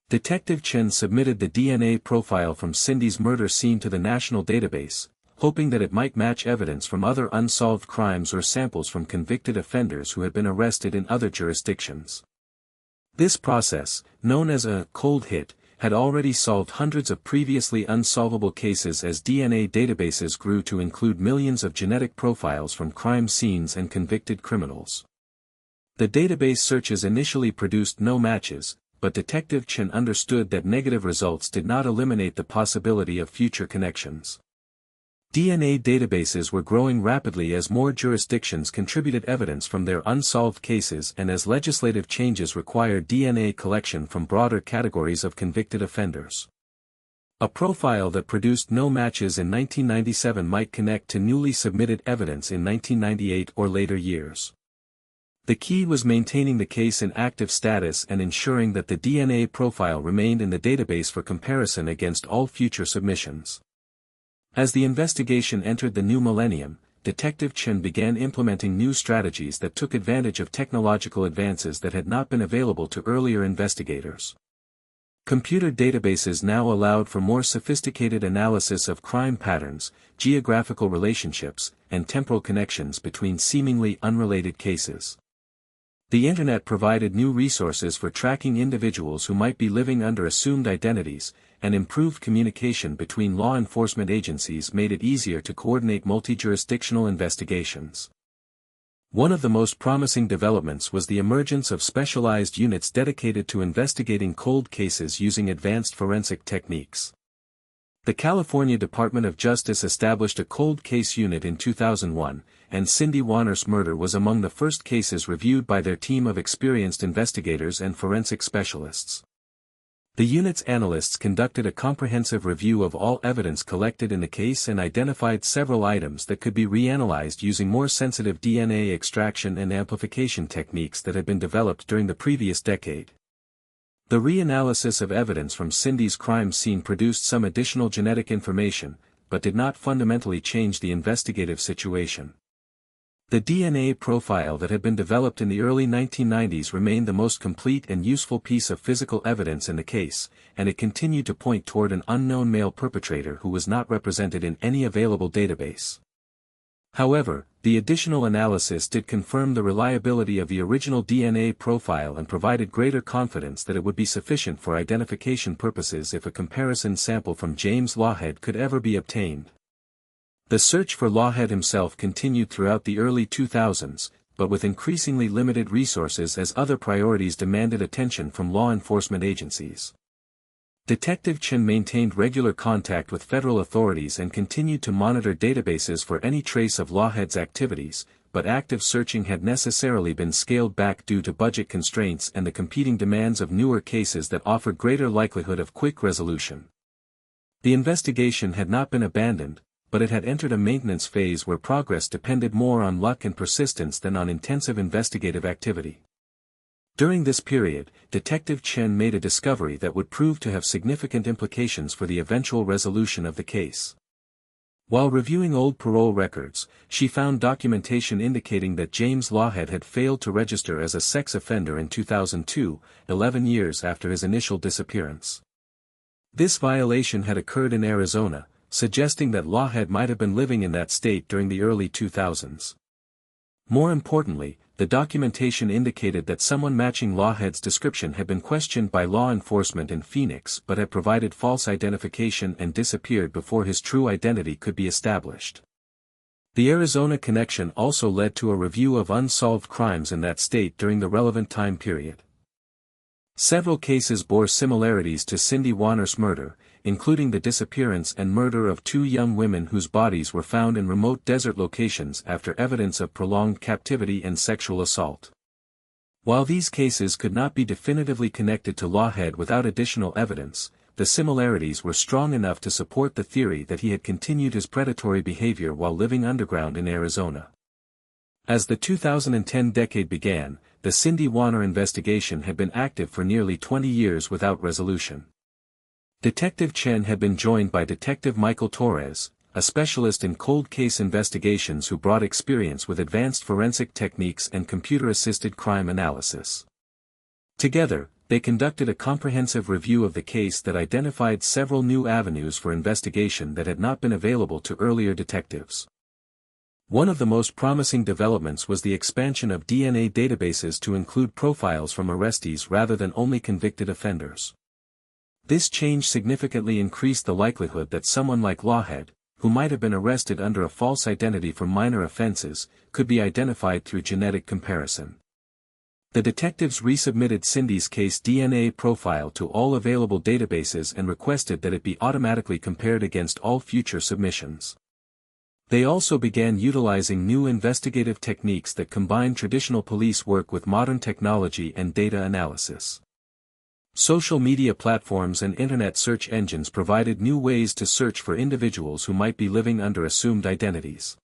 Detective Chen submitted the DNA profile from Cindy's murder scene to the national database, hoping that it might match evidence from other unsolved crimes or samples from convicted offenders who had been arrested in other jurisdictions. This process, known as a cold hit, had already solved hundreds of previously unsolvable cases as DNA databases grew to include millions of genetic profiles from crime scenes and convicted criminals. The database searches initially produced no matches, but Detective Chen understood that negative results did not eliminate the possibility of future connections. DNA databases were growing rapidly as more jurisdictions contributed evidence from their unsolved cases and as legislative changes required DNA collection from broader categories of convicted offenders. A profile that produced no matches in 1997 might connect to newly submitted evidence in 1998 or later years. The key was maintaining the case in active status and ensuring that the DNA profile remained in the database for comparison against all future submissions. As the investigation entered the new millennium, Detective Chen began implementing new strategies that took advantage of technological advances that had not been available to earlier investigators. Computer databases now allowed for more sophisticated analysis of crime patterns, geographical relationships, and temporal connections between seemingly unrelated cases. The Internet provided new resources for tracking individuals who might be living under assumed identities, and improved communication between law enforcement agencies made it easier to coordinate multi-jurisdictional investigations. One of the most promising developments was the emergence of specialized units dedicated to investigating cold cases using advanced forensic techniques. The California Department of Justice established a cold case unit in 2001, and Cindy Warner's murder was among the first cases reviewed by their team of experienced investigators and forensic specialists. The unit's analysts conducted a comprehensive review of all evidence collected in the case and identified several items that could be reanalyzed using more sensitive DNA extraction and amplification techniques that had been developed during the previous decade. The reanalysis of evidence from Cindy's crime scene produced some additional genetic information, but did not fundamentally change the investigative situation. The DNA profile that had been developed in the early 1990s remained the most complete and useful piece of physical evidence in the case, and it continued to point toward an unknown male perpetrator who was not represented in any available database. However, the additional analysis did confirm the reliability of the original DNA profile and provided greater confidence that it would be sufficient for identification purposes if a comparison sample from James Lawhead could ever be obtained. The search for Lawhead himself continued throughout the early 2000s, but with increasingly limited resources as other priorities demanded attention from law enforcement agencies. Detective Chen maintained regular contact with federal authorities and continued to monitor databases for any trace of Lawhead's activities, but active searching had necessarily been scaled back due to budget constraints and the competing demands of newer cases that offered greater likelihood of quick resolution. The investigation had not been abandoned, but it had entered a maintenance phase where progress depended more on luck and persistence than on intensive investigative activity. During this period, Detective Chen made a discovery that would prove to have significant implications for the eventual resolution of the case. While reviewing old parole records, she found documentation indicating that James Lawhead had failed to register as a sex offender in 2002, 11 years after his initial disappearance. This violation had occurred in Arizona, suggesting that Lawhead might have been living in that state during the early 2000s. More importantly, the documentation indicated that someone matching Lawhead's description had been questioned by law enforcement in Phoenix but had provided false identification and disappeared before his true identity could be established. The Arizona connection also led to a review of unsolved crimes in that state during the relevant time period. Several cases bore similarities to Cindy Warner's murder, including the disappearance and murder of two young women whose bodies were found in remote desert locations after evidence of prolonged captivity and sexual assault. While these cases could not be definitively connected to Lawhead without additional evidence, the similarities were strong enough to support the theory that he had continued his predatory behavior while living underground in Arizona. As the 2010 decade began, the Cindy Warner investigation had been active for nearly 20 years without resolution. Detective Chen had been joined by Detective Michael Torres, a specialist in cold case investigations who brought experience with advanced forensic techniques and computer-assisted crime analysis. Together, they conducted a comprehensive review of the case that identified several new avenues for investigation that had not been available to earlier detectives. One of the most promising developments was the expansion of DNA databases to include profiles from arrestees rather than only convicted offenders. This change significantly increased the likelihood that someone like Lawhead, who might have been arrested under a false identity for minor offenses, could be identified through genetic comparison. The detectives resubmitted Cindy's case DNA profile to all available databases and requested that it be automatically compared against all future submissions. They also began utilizing new investigative techniques that combine traditional police work with modern technology and data analysis. Social media platforms and internet search engines provided new ways to search for individuals who might be living under assumed identities.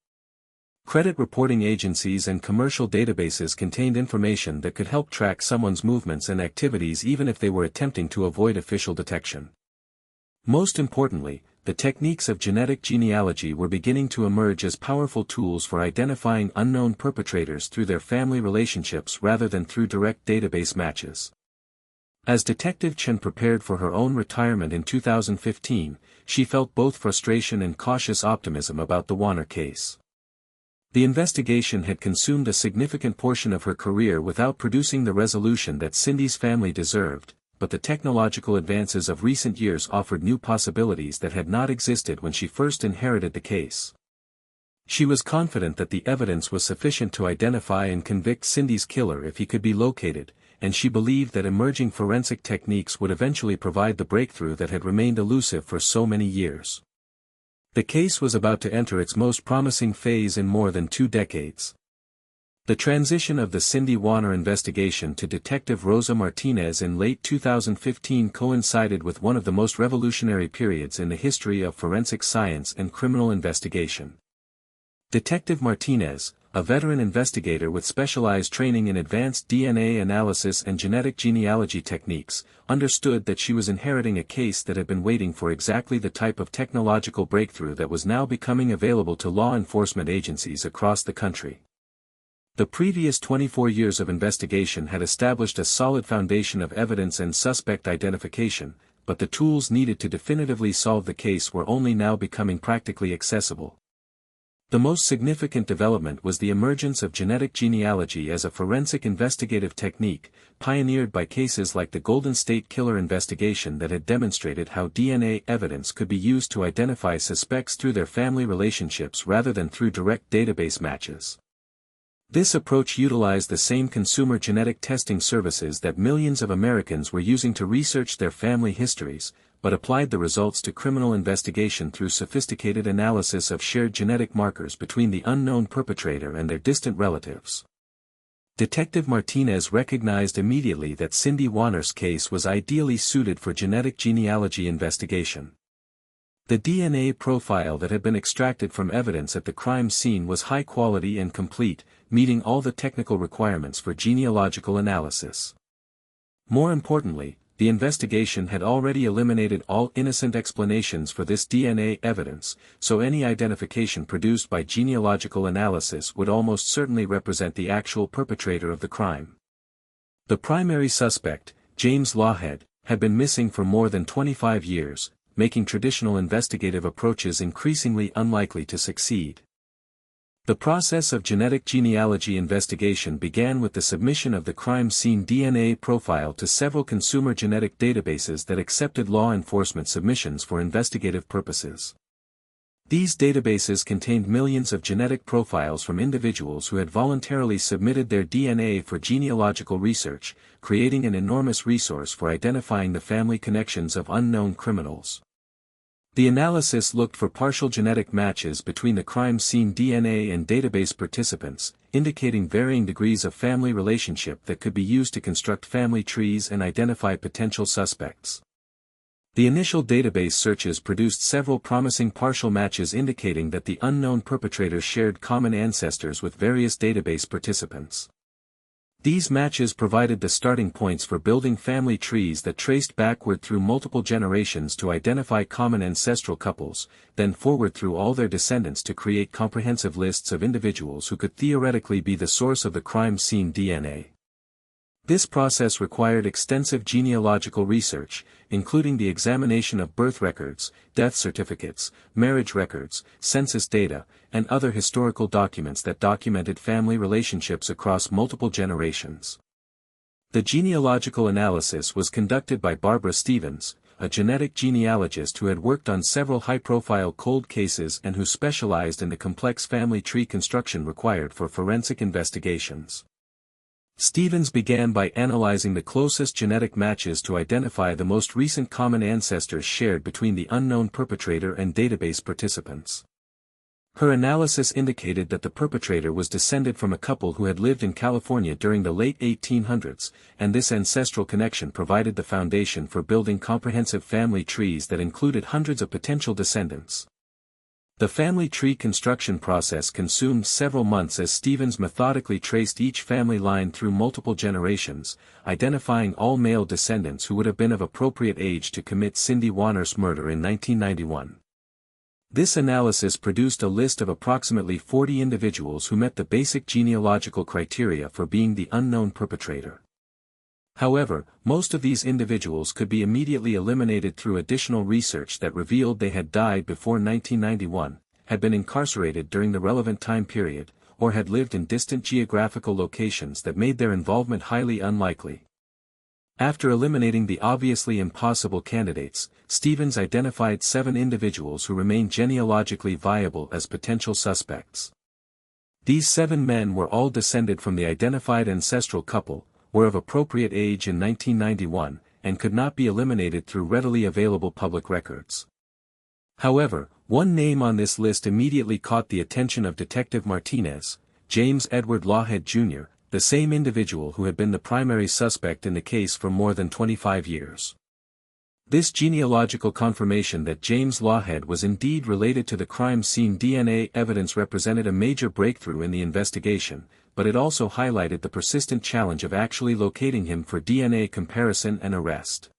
Credit reporting agencies and commercial databases contained information that could help track someone's movements and activities even if they were attempting to avoid official detection. Most importantly, the techniques of genetic genealogy were beginning to emerge as powerful tools for identifying unknown perpetrators through their family relationships rather than through direct database matches. As Detective Chen prepared for her own retirement in 2015, she felt both frustration and cautious optimism about the Warner case. The investigation had consumed a significant portion of her career without producing the resolution that Cindy's family deserved, but the technological advances of recent years offered new possibilities that had not existed when she first inherited the case. She was confident that the evidence was sufficient to identify and convict Cindy's killer if he could be located, and she believed that emerging forensic techniques would eventually provide the breakthrough that had remained elusive for so many years. The case was about to enter its most promising phase in more than 2 decades. The transition of the Cindy Warner investigation to Detective Rosa Martinez in late 2015 coincided with one of the most revolutionary periods in the history of forensic science and criminal investigation. Detective Martinez, a veteran investigator with specialized training in advanced DNA analysis and genetic genealogy techniques, understood that she was inheriting a case that had been waiting for exactly the type of technological breakthrough that was now becoming available to law enforcement agencies across the country. The previous 24 years of investigation had established a solid foundation of evidence and suspect identification, but the tools needed to definitively solve the case were only now becoming practically accessible. The most significant development was the emergence of genetic genealogy as a forensic investigative technique, pioneered by cases like the Golden State Killer investigation that had demonstrated how DNA evidence could be used to identify suspects through their family relationships rather than through direct database matches. This approach utilized the same consumer genetic testing services that millions of Americans were using to research their family histories, but applied the results to criminal investigation through sophisticated analysis of shared genetic markers between the unknown perpetrator and their distant relatives. Detective Martinez recognized immediately that Cindy Warner's case was ideally suited for genetic genealogy investigation. The DNA profile that had been extracted from evidence at the crime scene was high quality and complete, meeting all the technical requirements for genealogical analysis. More importantly, the investigation had already eliminated all innocent explanations for this DNA evidence, so any identification produced by genealogical analysis would almost certainly represent the actual perpetrator of the crime. The primary suspect, James Lawhead, had been missing for more than 25 years, making traditional investigative approaches increasingly unlikely to succeed. The process of genetic genealogy investigation began with the submission of the crime scene DNA profile to several consumer genetic databases that accepted law enforcement submissions for investigative purposes. These databases contained millions of genetic profiles from individuals who had voluntarily submitted their DNA for genealogical research, creating an enormous resource for identifying the family connections of unknown criminals. The analysis looked for partial genetic matches between the crime scene DNA and database participants, indicating varying degrees of family relationship that could be used to construct family trees and identify potential suspects. The initial database searches produced several promising partial matches indicating that the unknown perpetrator shared common ancestors with various database participants. These matches provided the starting points for building family trees that traced backward through multiple generations to identify common ancestral couples, then forward through all their descendants to create comprehensive lists of individuals who could theoretically be the source of the crime scene DNA. This process required extensive genealogical research, including the examination of birth records, death certificates, marriage records, census data, and other historical documents that documented family relationships across multiple generations. The genealogical analysis was conducted by Barbara Stevens, a genetic genealogist who had worked on several high-profile cold cases and who specialized in the complex family tree construction required for forensic investigations. Stevens began by analyzing the closest genetic matches to identify the most recent common ancestors shared between the unknown perpetrator and database participants. Her analysis indicated that the perpetrator was descended from a couple who had lived in California during the late 1800s, and this ancestral connection provided the foundation for building comprehensive family trees that included hundreds of potential descendants. The family tree construction process consumed several months as Stevens methodically traced each family line through multiple generations, identifying all male descendants who would have been of appropriate age to commit Cindy Warner's murder in 1991. This analysis produced a list of approximately 40 individuals who met the basic genealogical criteria for being the unknown perpetrator. However, most of these individuals could be immediately eliminated through additional research that revealed they had died before 1991, had been incarcerated during the relevant time period, or had lived in distant geographical locations that made their involvement highly unlikely. After eliminating the obviously impossible candidates, Stevens identified 7 individuals who remained genealogically viable as potential suspects. These 7 men were all descended from the identified ancestral couple, were of appropriate age in 1991, and could not be eliminated through readily available public records. However, one name on this list immediately caught the attention of Detective Martinez, James Edward Lawhead Jr., the same individual who had been the primary suspect in the case for more than 25 years. This genealogical confirmation that James Lawhead was indeed related to the crime scene DNA evidence represented a major breakthrough in the investigation, but it also highlighted the persistent challenge of actually locating him for DNA comparison and arrest.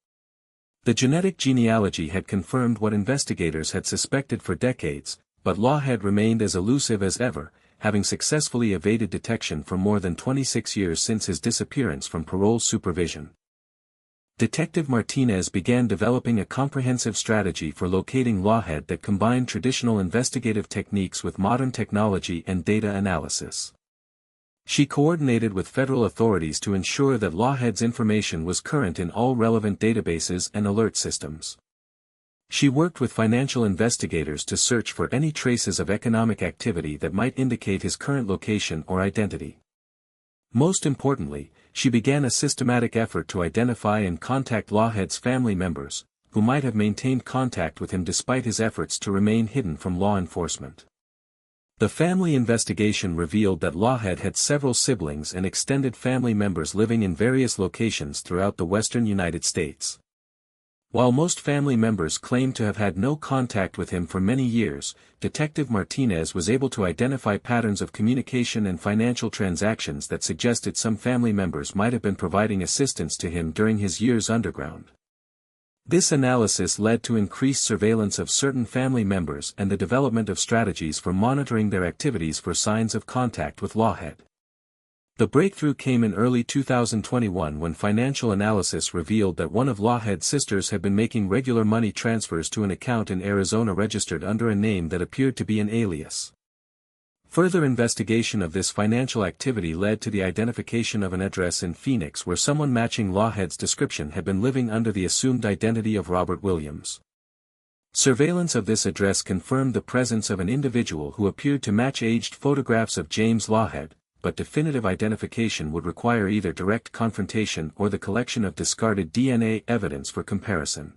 The genetic genealogy had confirmed what investigators had suspected for decades, but Lawhead remained as elusive as ever, having successfully evaded detection for more than 26 years since his disappearance from parole supervision. Detective Martinez began developing a comprehensive strategy for locating Lawhead that combined traditional investigative techniques with modern technology and data analysis. She coordinated with federal authorities to ensure that Lawhead's information was current in all relevant databases and alert systems. She worked with financial investigators to search for any traces of economic activity that might indicate his current location or identity. Most importantly, she began a systematic effort to identify and contact Lawhead's family members, who might have maintained contact with him despite his efforts to remain hidden from law enforcement. The family investigation revealed that Lawhead had several siblings and extended family members living in various locations throughout the western United States. While most family members claimed to have had no contact with him for many years, Detective Martinez was able to identify patterns of communication and financial transactions that suggested some family members might have been providing assistance to him during his years underground. This analysis led to increased surveillance of certain family members and the development of strategies for monitoring their activities for signs of contact with Lawhead. The breakthrough came in early 2021 when financial analysis revealed that one of Lawhead's sisters had been making regular money transfers to an account in Arizona registered under a name that appeared to be an alias. Further investigation of this financial activity led to the identification of an address in Phoenix where someone matching Lawhead's description had been living under the assumed identity of Robert Williams. Surveillance of this address confirmed the presence of an individual who appeared to match aged photographs of James Lawhead, but definitive identification would require either direct confrontation or the collection of discarded DNA evidence for comparison.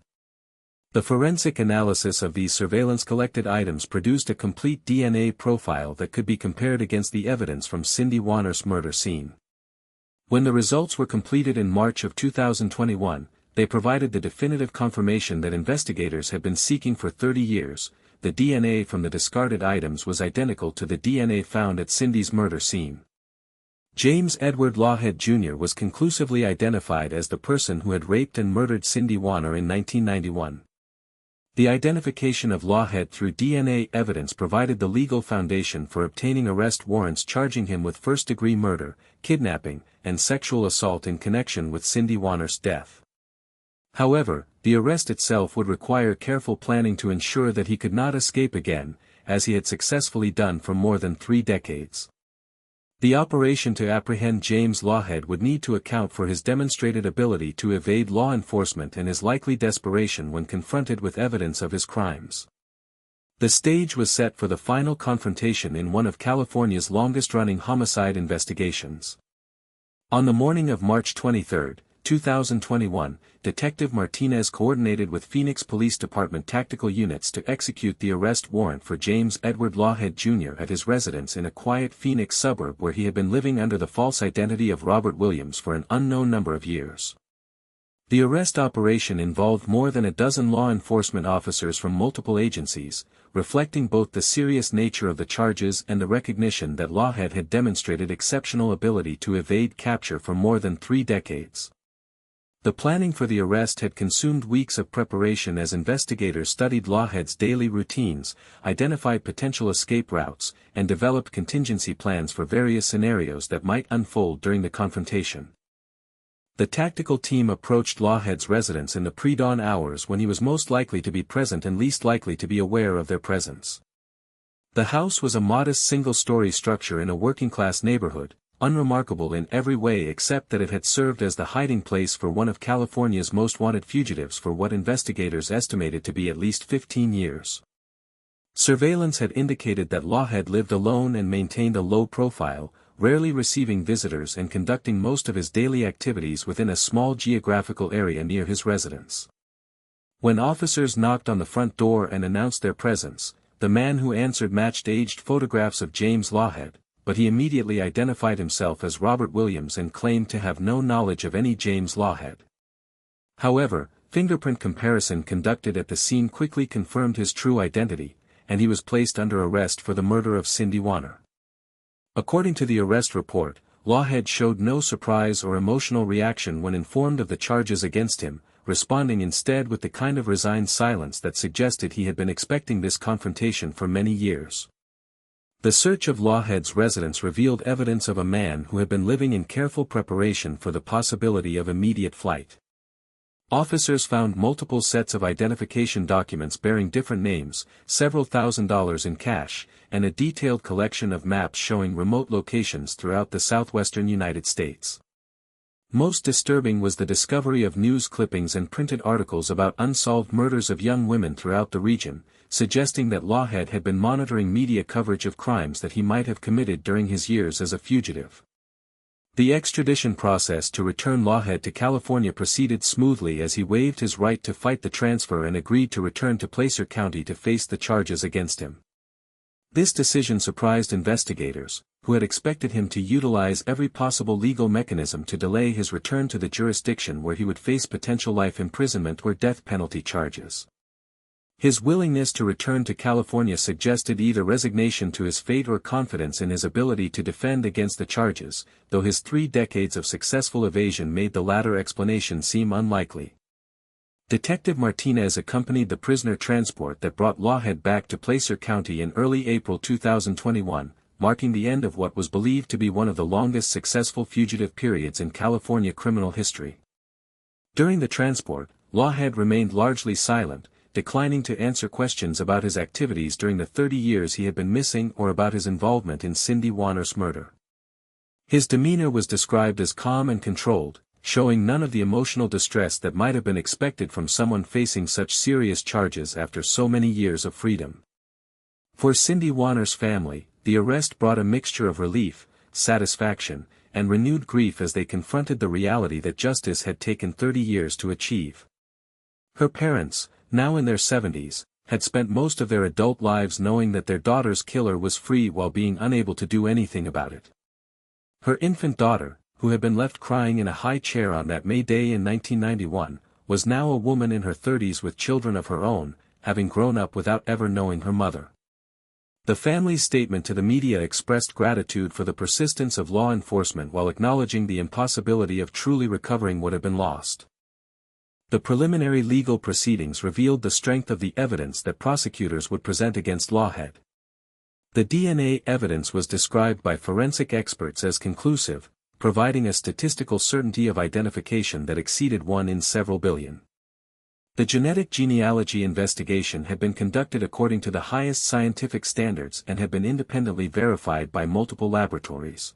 The forensic analysis of these surveillance-collected items produced a complete DNA profile that could be compared against the evidence from Cindy Warner's murder scene. When the results were completed in March of 2021, they provided the definitive confirmation that investigators had been seeking for 30 years. The DNA from the discarded items was identical to the DNA found at Cindy's murder scene. James Edward Lawhead Jr. was conclusively identified as the person who had raped and murdered Cindy Warner in 1991. The identification of Lawhead through DNA evidence provided the legal foundation for obtaining arrest warrants charging him with first-degree murder, kidnapping, and sexual assault in connection with Cindy Warner's death. However, the arrest itself would require careful planning to ensure that he could not escape again, as he had successfully done for more than 3 decades. The operation to apprehend James Lawhead would need to account for his demonstrated ability to evade law enforcement and his likely desperation when confronted with evidence of his crimes. The stage was set for the final confrontation in one of California's longest-running homicide investigations. On the morning of March 23, 2021, Detective Martinez coordinated with Phoenix Police Department tactical units to execute the arrest warrant for James Edward Lawhead Jr. at his residence in a quiet Phoenix suburb where he had been living under the false identity of Robert Williams for an unknown number of years. The arrest operation involved more than a dozen law enforcement officers from multiple agencies, reflecting both the serious nature of the charges and the recognition that Lawhead had demonstrated exceptional ability to evade capture for more than 3 decades. The planning for the arrest had consumed weeks of preparation as investigators studied Lawhead's daily routines, identified potential escape routes, and developed contingency plans for various scenarios that might unfold during the confrontation. The tactical team approached Lawhead's residence in the pre-dawn hours when he was most likely to be present and least likely to be aware of their presence. The house was a modest single-story structure in a working-class neighborhood, unremarkable in every way except that it had served as the hiding place for one of California's most wanted fugitives for what investigators estimated to be at least 15 years. Surveillance had indicated that Lawhead lived alone and maintained a low profile, rarely receiving visitors and conducting most of his daily activities within a small geographical area near his residence. When officers knocked on the front door and announced their presence, the man who answered matched aged photographs of James Lawhead, but he immediately identified himself as Robert Williams and claimed to have no knowledge of any James Lawhead. However, fingerprint comparison conducted at the scene quickly confirmed his true identity, and he was placed under arrest for the murder of Cindy Warner. According to the arrest report, Lawhead showed no surprise or emotional reaction when informed of the charges against him, responding instead with the kind of resigned silence that suggested he had been expecting this confrontation for many years. The search of Lawhead's residence revealed evidence of a man who had been living in careful preparation for the possibility of immediate flight. Officers found multiple sets of identification documents bearing different names, several $1,000s in cash, and a detailed collection of maps showing remote locations throughout the southwestern United States. Most disturbing was the discovery of news clippings and printed articles about unsolved murders of young women throughout the region, suggesting that Lawhead had been monitoring media coverage of crimes that he might have committed during his years as a fugitive. The extradition process to return Lawhead to California proceeded smoothly as he waived his right to fight the transfer and agreed to return to Placer County to face the charges against him. This decision surprised investigators, who had expected him to utilize every possible legal mechanism to delay his return to the jurisdiction where he would face potential life imprisonment or death penalty charges. His willingness to return to California suggested either resignation to his fate or confidence in his ability to defend against the charges, though his 3 decades of successful evasion made the latter explanation seem unlikely. Detective Martinez accompanied the prisoner transport that brought Lawhead back to Placer County in early April 2021, marking the end of what was believed to be one of the longest successful fugitive periods in California criminal history. During the transport, Lawhead remained largely silent, declining to answer questions about his activities during the 30 years he had been missing or about his involvement in Cindy Warner's murder. His demeanor was described as calm and controlled, showing none of the emotional distress that might have been expected from someone facing such serious charges after so many years of freedom. For Cindy Warner's family, the arrest brought a mixture of relief, satisfaction, and renewed grief as they confronted the reality that justice had taken 30 years to achieve. Her parents, now in their 70s, had spent most of their adult lives knowing that their daughter's killer was free while being unable to do anything about it. Her infant daughter, who had been left crying in a high chair on that May day in 1991, was now a woman in her 30s with children of her own, having grown up without ever knowing her mother. The family's statement to the media expressed gratitude for the persistence of law enforcement while acknowledging the impossibility of truly recovering what had been lost. The preliminary legal proceedings revealed the strength of the evidence that prosecutors would present against Lawhead. The DNA evidence was described by forensic experts as conclusive, providing a statistical certainty of identification that exceeded 1 in several billion. The genetic genealogy investigation had been conducted according to the highest scientific standards and had been independently verified by multiple laboratories.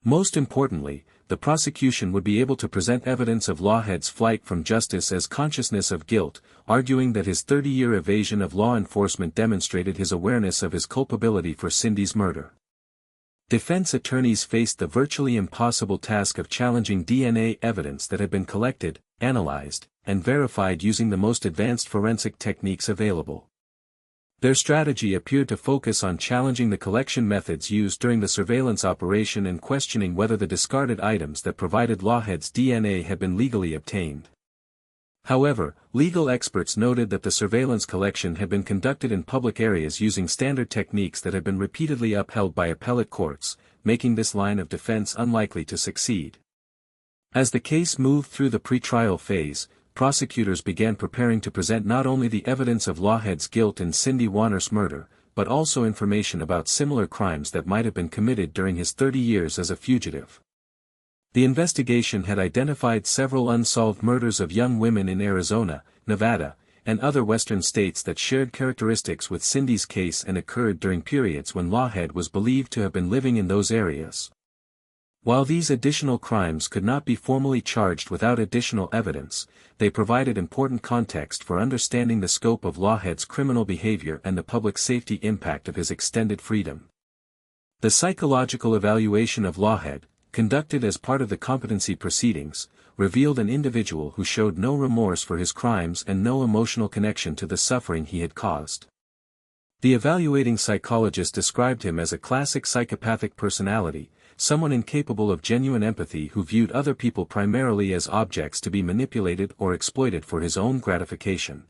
Most importantly, the prosecution would be able to present evidence of Lawhead's flight from justice as consciousness of guilt, arguing that his 30-year evasion of law enforcement demonstrated his awareness of his culpability for Cindy's murder. Defense attorneys faced the virtually impossible task of challenging DNA evidence that had been collected, analyzed, and verified using the most advanced forensic techniques available. Their strategy appeared to focus on challenging the collection methods used during the surveillance operation and questioning whether the discarded items that provided Lawhead's DNA had been legally obtained. However, legal experts noted that the surveillance collection had been conducted in public areas using standard techniques that had been repeatedly upheld by appellate courts, making this line of defense unlikely to succeed. As the case moved through the pretrial phase, prosecutors began preparing to present not only the evidence of Lawhead's guilt in Cindy Warner's murder, but also information about similar crimes that might have been committed during his 30 years as a fugitive. The investigation had identified several unsolved murders of young women in Arizona, Nevada, and other western states that shared characteristics with Cindy's case and occurred during periods when Lawhead was believed to have been living in those areas. While these additional crimes could not be formally charged without additional evidence, they provided important context for understanding the scope of Lawhead's criminal behavior and the public safety impact of his extended freedom. The psychological evaluation of Lawhead, conducted as part of the competency proceedings, revealed an individual who showed no remorse for his crimes and no emotional connection to the suffering he had caused. The evaluating psychologist described him as a classic psychopathic personality, someone incapable of genuine empathy who viewed other people primarily as objects to be manipulated or exploited for his own gratification.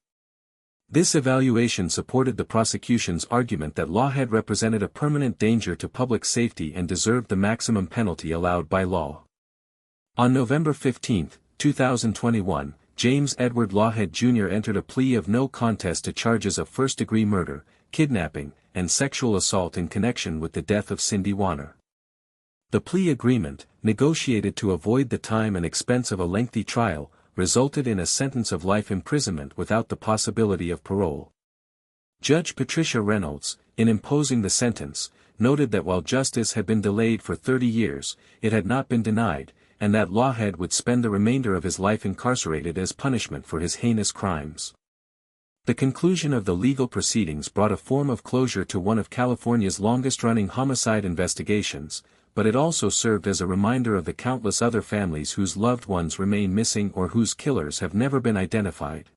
This evaluation supported the prosecution's argument that Lawhead represented a permanent danger to public safety and deserved the maximum penalty allowed by law. On November 15, 2021, James Edward Lawhead Jr. entered a plea of no contest to charges of first-degree murder, kidnapping, and sexual assault in connection with the death of Cindy Warner. The plea agreement, negotiated to avoid the time and expense of a lengthy trial, resulted in a sentence of life imprisonment without the possibility of parole. Judge Patricia Reynolds, in imposing the sentence, noted that while justice had been delayed for 30 years, it had not been denied, and that Lawhead would spend the remainder of his life incarcerated as punishment for his heinous crimes. The conclusion of the legal proceedings brought a form of closure to one of California's longest-running homicide investigations, but it also served as a reminder of the countless other families whose loved ones remain missing or whose killers have never been identified.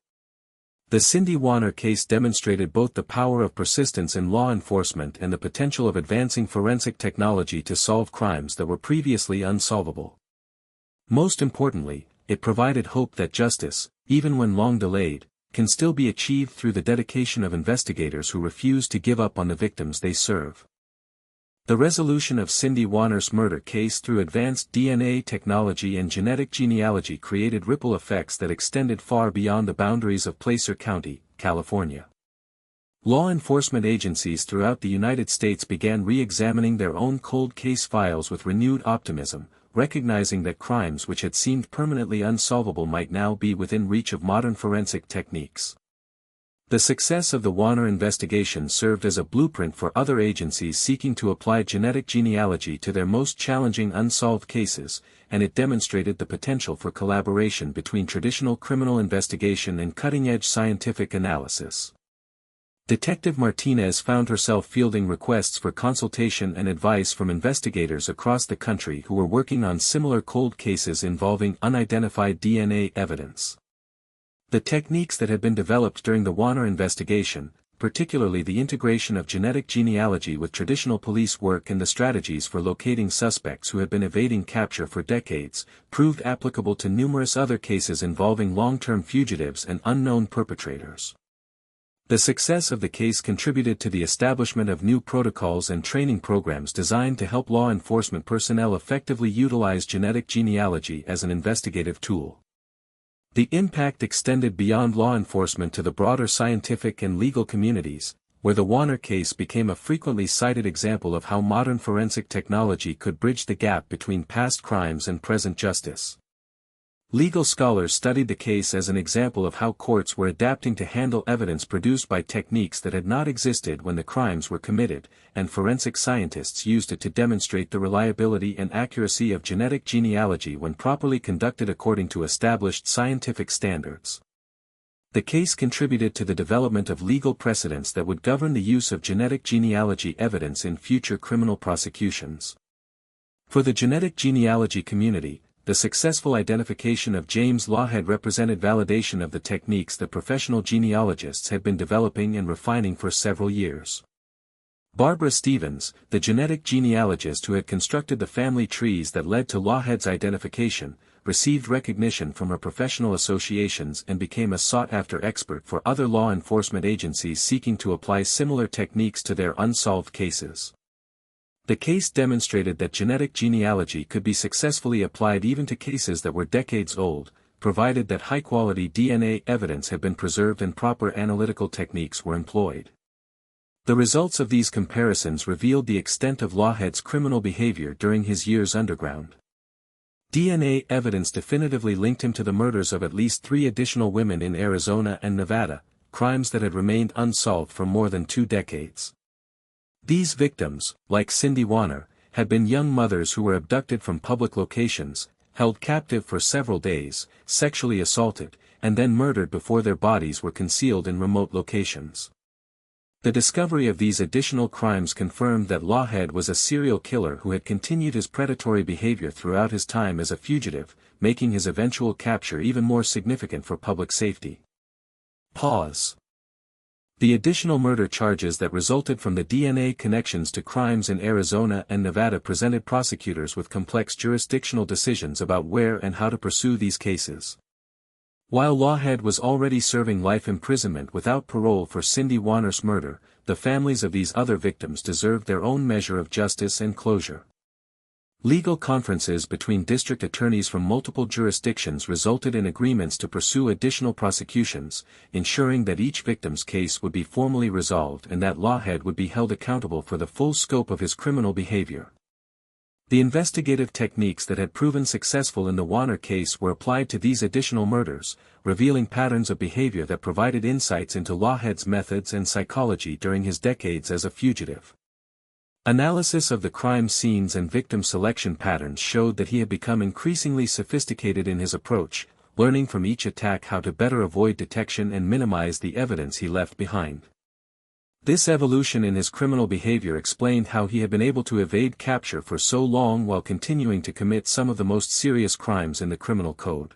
The Cindy Warner case demonstrated both the power of persistence in law enforcement and the potential of advancing forensic technology to solve crimes that were previously unsolvable. Most importantly, it provided hope that justice, even when long delayed, can still be achieved through the dedication of investigators who refuse to give up on the victims they serve. The resolution of Cindy Warner's murder case through advanced DNA technology and genetic genealogy created ripple effects that extended far beyond the boundaries of Placer County, California. Law enforcement agencies throughout the United States began re-examining their own cold case files with renewed optimism, recognizing that crimes which had seemed permanently unsolvable might now be within reach of modern forensic techniques. The success of the Warner investigation served as a blueprint for other agencies seeking to apply genetic genealogy to their most challenging unsolved cases, and it demonstrated the potential for collaboration between traditional criminal investigation and cutting-edge scientific analysis. Detective Martinez found herself fielding requests for consultation and advice from investigators across the country who were working on similar cold cases involving unidentified DNA evidence. The techniques that had been developed during the Warner investigation, particularly the integration of genetic genealogy with traditional police work and the strategies for locating suspects who had been evading capture for decades, proved applicable to numerous other cases involving long-term fugitives and unknown perpetrators. The success of the case contributed to the establishment of new protocols and training programs designed to help law enforcement personnel effectively utilize genetic genealogy as an investigative tool. The impact extended beyond law enforcement to the broader scientific and legal communities, where the Warner case became a frequently cited example of how modern forensic technology could bridge the gap between past crimes and present justice. Legal scholars studied the case as an example of how courts were adapting to handle evidence produced by techniques that had not existed when the crimes were committed, and forensic scientists used it to demonstrate the reliability and accuracy of genetic genealogy when properly conducted according to established scientific standards. The case contributed to the development of legal precedents that would govern the use of genetic genealogy evidence in future criminal prosecutions. For the genetic genealogy community, the successful identification of James Lawhead represented validation of the techniques that professional genealogists had been developing and refining for several years. Barbara Stevens, the genetic genealogist who had constructed the family trees that led to Lawhead's identification, received recognition from her professional associations and became a sought-after expert for other law enforcement agencies seeking to apply similar techniques to their unsolved cases. The case demonstrated that genetic genealogy could be successfully applied even to cases that were decades old, provided that high-quality DNA evidence had been preserved and proper analytical techniques were employed. The results of these comparisons revealed the extent of Lawhead's criminal behavior during his years underground. DNA evidence definitively linked him to the murders of at least 3 additional women in Arizona and Nevada, crimes that had remained unsolved for more than 2 decades. These victims, like Cindy Warner, had been young mothers who were abducted from public locations, held captive for several days, sexually assaulted, and then murdered before their bodies were concealed in remote locations. The discovery of these additional crimes confirmed that Lawhead was a serial killer who had continued his predatory behavior throughout his time as a fugitive, making his eventual capture even more significant for public safety. The additional murder charges that resulted from the DNA connections to crimes in Arizona and Nevada presented prosecutors with complex jurisdictional decisions about where and how to pursue these cases. While Lawhead was already serving life imprisonment without parole for Cindy Warner's murder, the families of these other victims deserved their own measure of justice and closure. Legal conferences between district attorneys from multiple jurisdictions resulted in agreements to pursue additional prosecutions, ensuring that each victim's case would be formally resolved and that Lawhead would be held accountable for the full scope of his criminal behavior. The investigative techniques that had proven successful in the Warner case were applied to these additional murders, revealing patterns of behavior that provided insights into Lawhead's methods and psychology during his decades as a fugitive. Analysis of the crime scenes and victim selection patterns showed that he had become increasingly sophisticated in his approach, learning from each attack how to better avoid detection and minimize the evidence he left behind. This evolution in his criminal behavior explained how he had been able to evade capture for so long while continuing to commit some of the most serious crimes in the criminal code.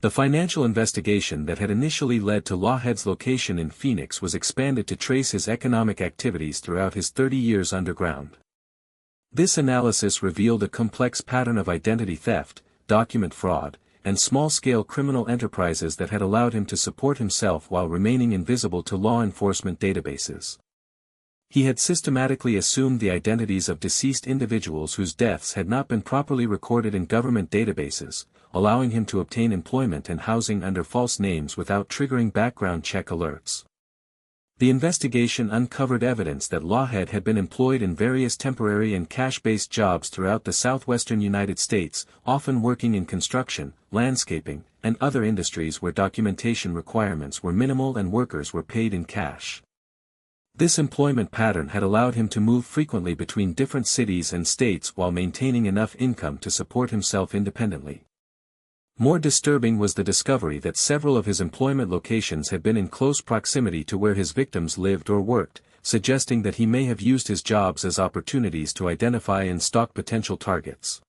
The financial investigation that had initially led to Lawhead's location in Phoenix was expanded to trace his economic activities throughout his 30 years underground. This analysis revealed a complex pattern of identity theft, document fraud, and small-scale criminal enterprises that had allowed him to support himself while remaining invisible to law enforcement databases. He had systematically assumed the identities of deceased individuals whose deaths had not been properly recorded in government databases, allowing him to obtain employment and housing under false names without triggering background check alerts. The investigation uncovered evidence that Lawhead had been employed in various temporary and cash-based jobs throughout the southwestern United States, often working in construction, landscaping, and other industries where documentation requirements were minimal and workers were paid in cash. This employment pattern had allowed him to move frequently between different cities and states while maintaining enough income to support himself independently. More disturbing was the discovery that several of his employment locations had been in close proximity to where his victims lived or worked, suggesting that he may have used his jobs as opportunities to identify and stalk potential targets.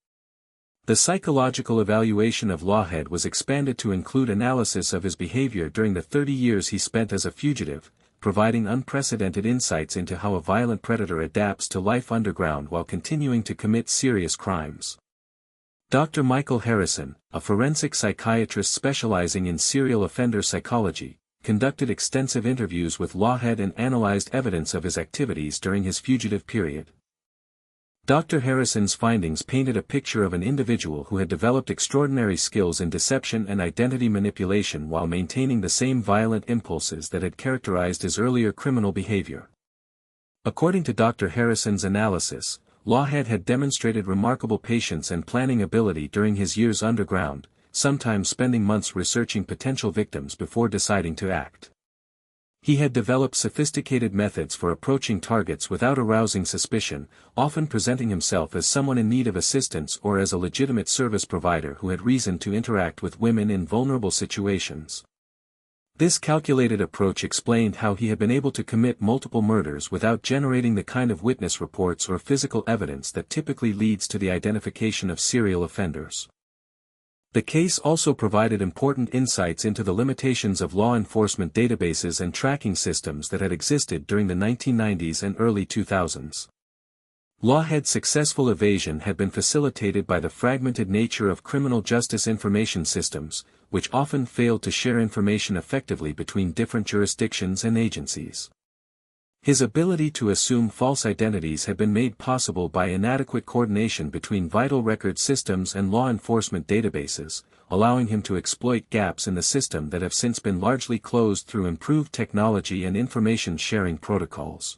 The psychological evaluation of Lawhead was expanded to include analysis of his behavior during the 30 years he spent as a fugitive, providing unprecedented insights into how a violent predator adapts to life underground while continuing to commit serious crimes. Dr. Michael Harrison, a forensic psychiatrist specializing in serial offender psychology, conducted extensive interviews with Lawhead and analyzed evidence of his activities during his fugitive period. Dr. Harrison's findings painted a picture of an individual who had developed extraordinary skills in deception and identity manipulation while maintaining the same violent impulses that had characterized his earlier criminal behavior. According to Dr. Harrison's analysis, Lawhead had demonstrated remarkable patience and planning ability during his years underground, sometimes spending months researching potential victims before deciding to act. He had developed sophisticated methods for approaching targets without arousing suspicion, often presenting himself as someone in need of assistance or as a legitimate service provider who had reason to interact with women in vulnerable situations. This calculated approach explained how he had been able to commit multiple murders without generating the kind of witness reports or physical evidence that typically leads to the identification of serial offenders. The case also provided important insights into the limitations of law enforcement databases and tracking systems that had existed during the 1990s and early 2000s. Lawhead's successful evasion had been facilitated by the fragmented nature of criminal justice information systems, which often failed to share information effectively between different jurisdictions and agencies. His ability to assume false identities had been made possible by inadequate coordination between vital record systems and law enforcement databases, allowing him to exploit gaps in the system that have since been largely closed through improved technology and information sharing protocols.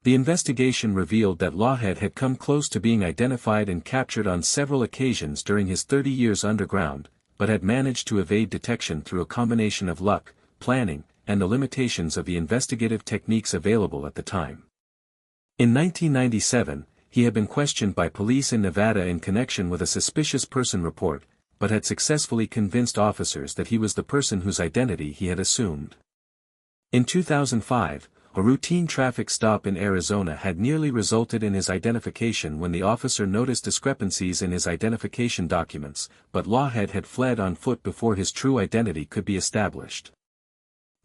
The investigation revealed that Lawhead had come close to being identified and captured on several occasions during his 30 years underground, but had managed to evade detection through a combination of luck, planning, and the limitations of the investigative techniques available at the time. In 1997, he had been questioned by police in Nevada in connection with a suspicious person report, but had successfully convinced officers that he was the person whose identity he had assumed. In 2005, a routine traffic stop in Arizona had nearly resulted in his identification when the officer noticed discrepancies in his identification documents, but Lawhead had fled on foot before his true identity could be established.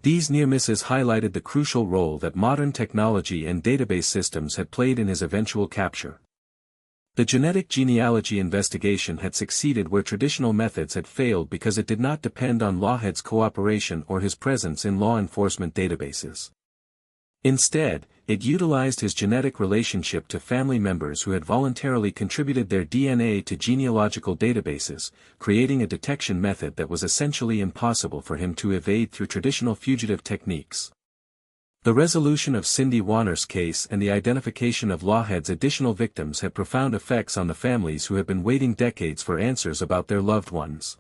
These near misses highlighted the crucial role that modern technology and database systems had played in his eventual capture. The genetic genealogy investigation had succeeded where traditional methods had failed because it did not depend on Lawhead's cooperation or his presence in law enforcement databases. Instead, it utilized his genetic relationship to family members who had voluntarily contributed their DNA to genealogical databases, creating a detection method that was essentially impossible for him to evade through traditional fugitive techniques. The resolution of Cindy Warner's case and the identification of Lawhead's additional victims had profound effects on the families who had been waiting decades for answers about their loved ones.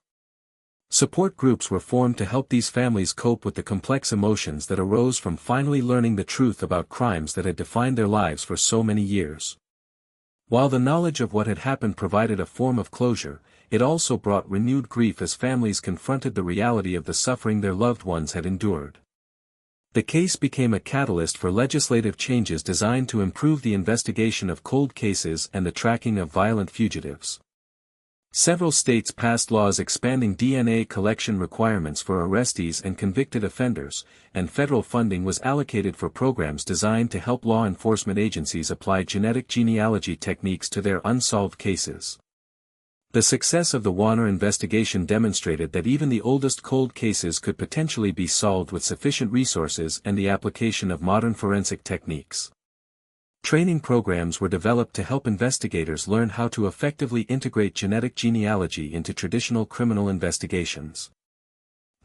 Support groups were formed to help these families cope with the complex emotions that arose from finally learning the truth about crimes that had defined their lives for so many years. While the knowledge of what had happened provided a form of closure, it also brought renewed grief as families confronted the reality of the suffering their loved ones had endured. The case became a catalyst for legislative changes designed to improve the investigation of cold cases and the tracking of violent fugitives. Several states passed laws expanding DNA collection requirements for arrestees and convicted offenders, and federal funding was allocated for programs designed to help law enforcement agencies apply genetic genealogy techniques to their unsolved cases. The success of the Warner investigation demonstrated that even the oldest cold cases could potentially be solved with sufficient resources and the application of modern forensic techniques. Training programs were developed to help investigators learn how to effectively integrate genetic genealogy into traditional criminal investigations.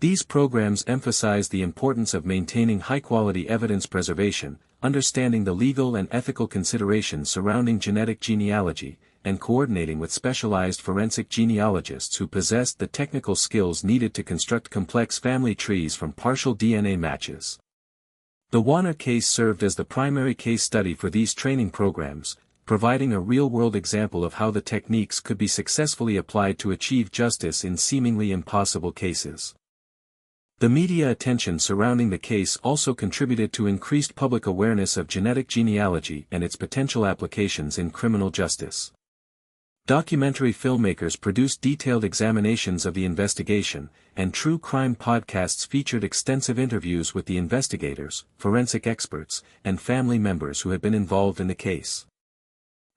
These programs emphasize the importance of maintaining high-quality evidence preservation, understanding the legal and ethical considerations surrounding genetic genealogy, and coordinating with specialized forensic genealogists who possessed the technical skills needed to construct complex family trees from partial DNA matches. The Warner case served as the primary case study for these training programs, providing a real-world example of how the techniques could be successfully applied to achieve justice in seemingly impossible cases. The media attention surrounding the case also contributed to increased public awareness of genetic genealogy and its potential applications in criminal justice. Documentary filmmakers produced detailed examinations of the investigation, and true crime podcasts featured extensive interviews with the investigators, forensic experts, and family members who had been involved in the case.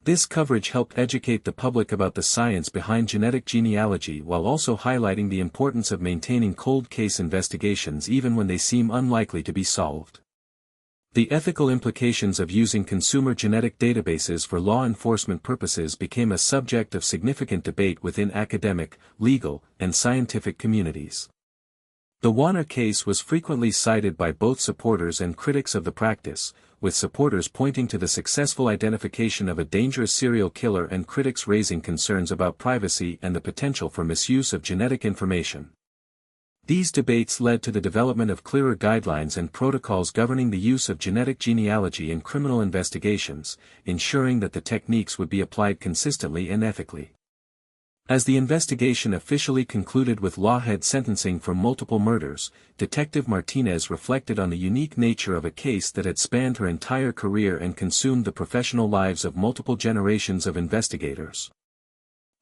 This coverage helped educate the public about the science behind genetic genealogy while also highlighting the importance of maintaining cold case investigations even when they seem unlikely to be solved. The ethical implications of using consumer genetic databases for law enforcement purposes became a subject of significant debate within academic, legal, and scientific communities. The Warner case was frequently cited by both supporters and critics of the practice, with supporters pointing to the successful identification of a dangerous serial killer and critics raising concerns about privacy and the potential for misuse of genetic information. These debates led to the development of clearer guidelines and protocols governing the use of genetic genealogy in criminal investigations, ensuring that the techniques would be applied consistently and ethically. As the investigation officially concluded with Lawhead sentencing for multiple murders, Detective Martinez reflected on the unique nature of a case that had spanned her entire career and consumed the professional lives of multiple generations of investigators.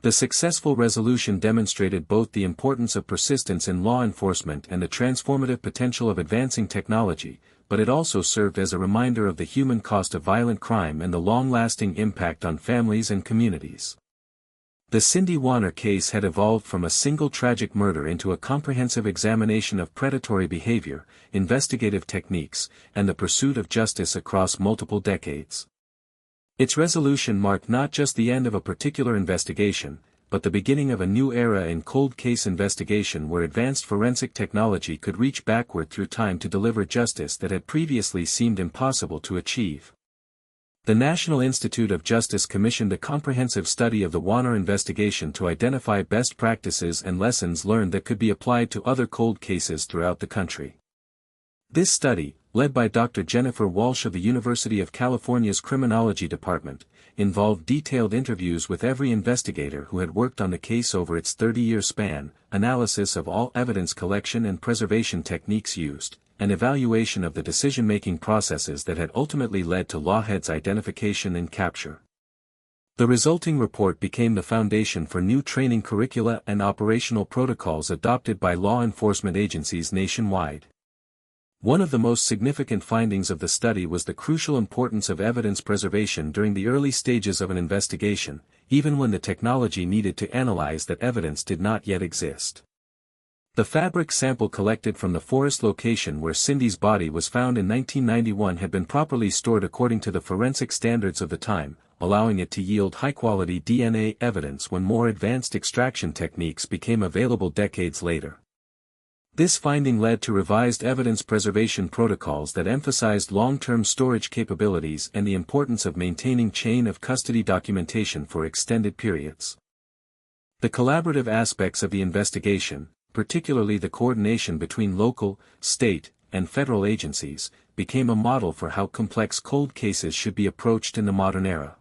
The successful resolution demonstrated both the importance of persistence in law enforcement and the transformative potential of advancing technology, but it also served as a reminder of the human cost of violent crime and the long-lasting impact on families and communities. The Cindy Warner case had evolved from a single tragic murder into a comprehensive examination of predatory behavior, investigative techniques, and the pursuit of justice across multiple decades. Its resolution marked not just the end of a particular investigation, but the beginning of a new era in cold case investigation where advanced forensic technology could reach backward through time to deliver justice that had previously seemed impossible to achieve. The National Institute of Justice commissioned a comprehensive study of the Warner investigation to identify best practices and lessons learned that could be applied to other cold cases throughout the country. This study, led by Dr. Jennifer Walsh of the University of California's Criminology Department, involved detailed interviews with every investigator who had worked on the case over its 30-year span, analysis of all evidence collection and preservation techniques used, and evaluation of the decision-making processes that had ultimately led to Lawhead's identification and capture. The resulting report became the foundation for new training curricula and operational protocols adopted by law enforcement agencies nationwide. One of the most significant findings of the study was the crucial importance of evidence preservation during the early stages of an investigation, even when the technology needed to analyze that evidence did not yet exist. The fabric sample collected from the forest location where Cindy's body was found in 1991 had been properly stored according to the forensic standards of the time, allowing it to yield high-quality DNA evidence when more advanced extraction techniques became available decades later. This finding led to revised evidence preservation protocols that emphasized long-term storage capabilities and the importance of maintaining chain of custody documentation for extended periods. The collaborative aspects of the investigation, particularly the coordination between local, state, and federal agencies, became a model for how complex cold cases should be approached in the modern era.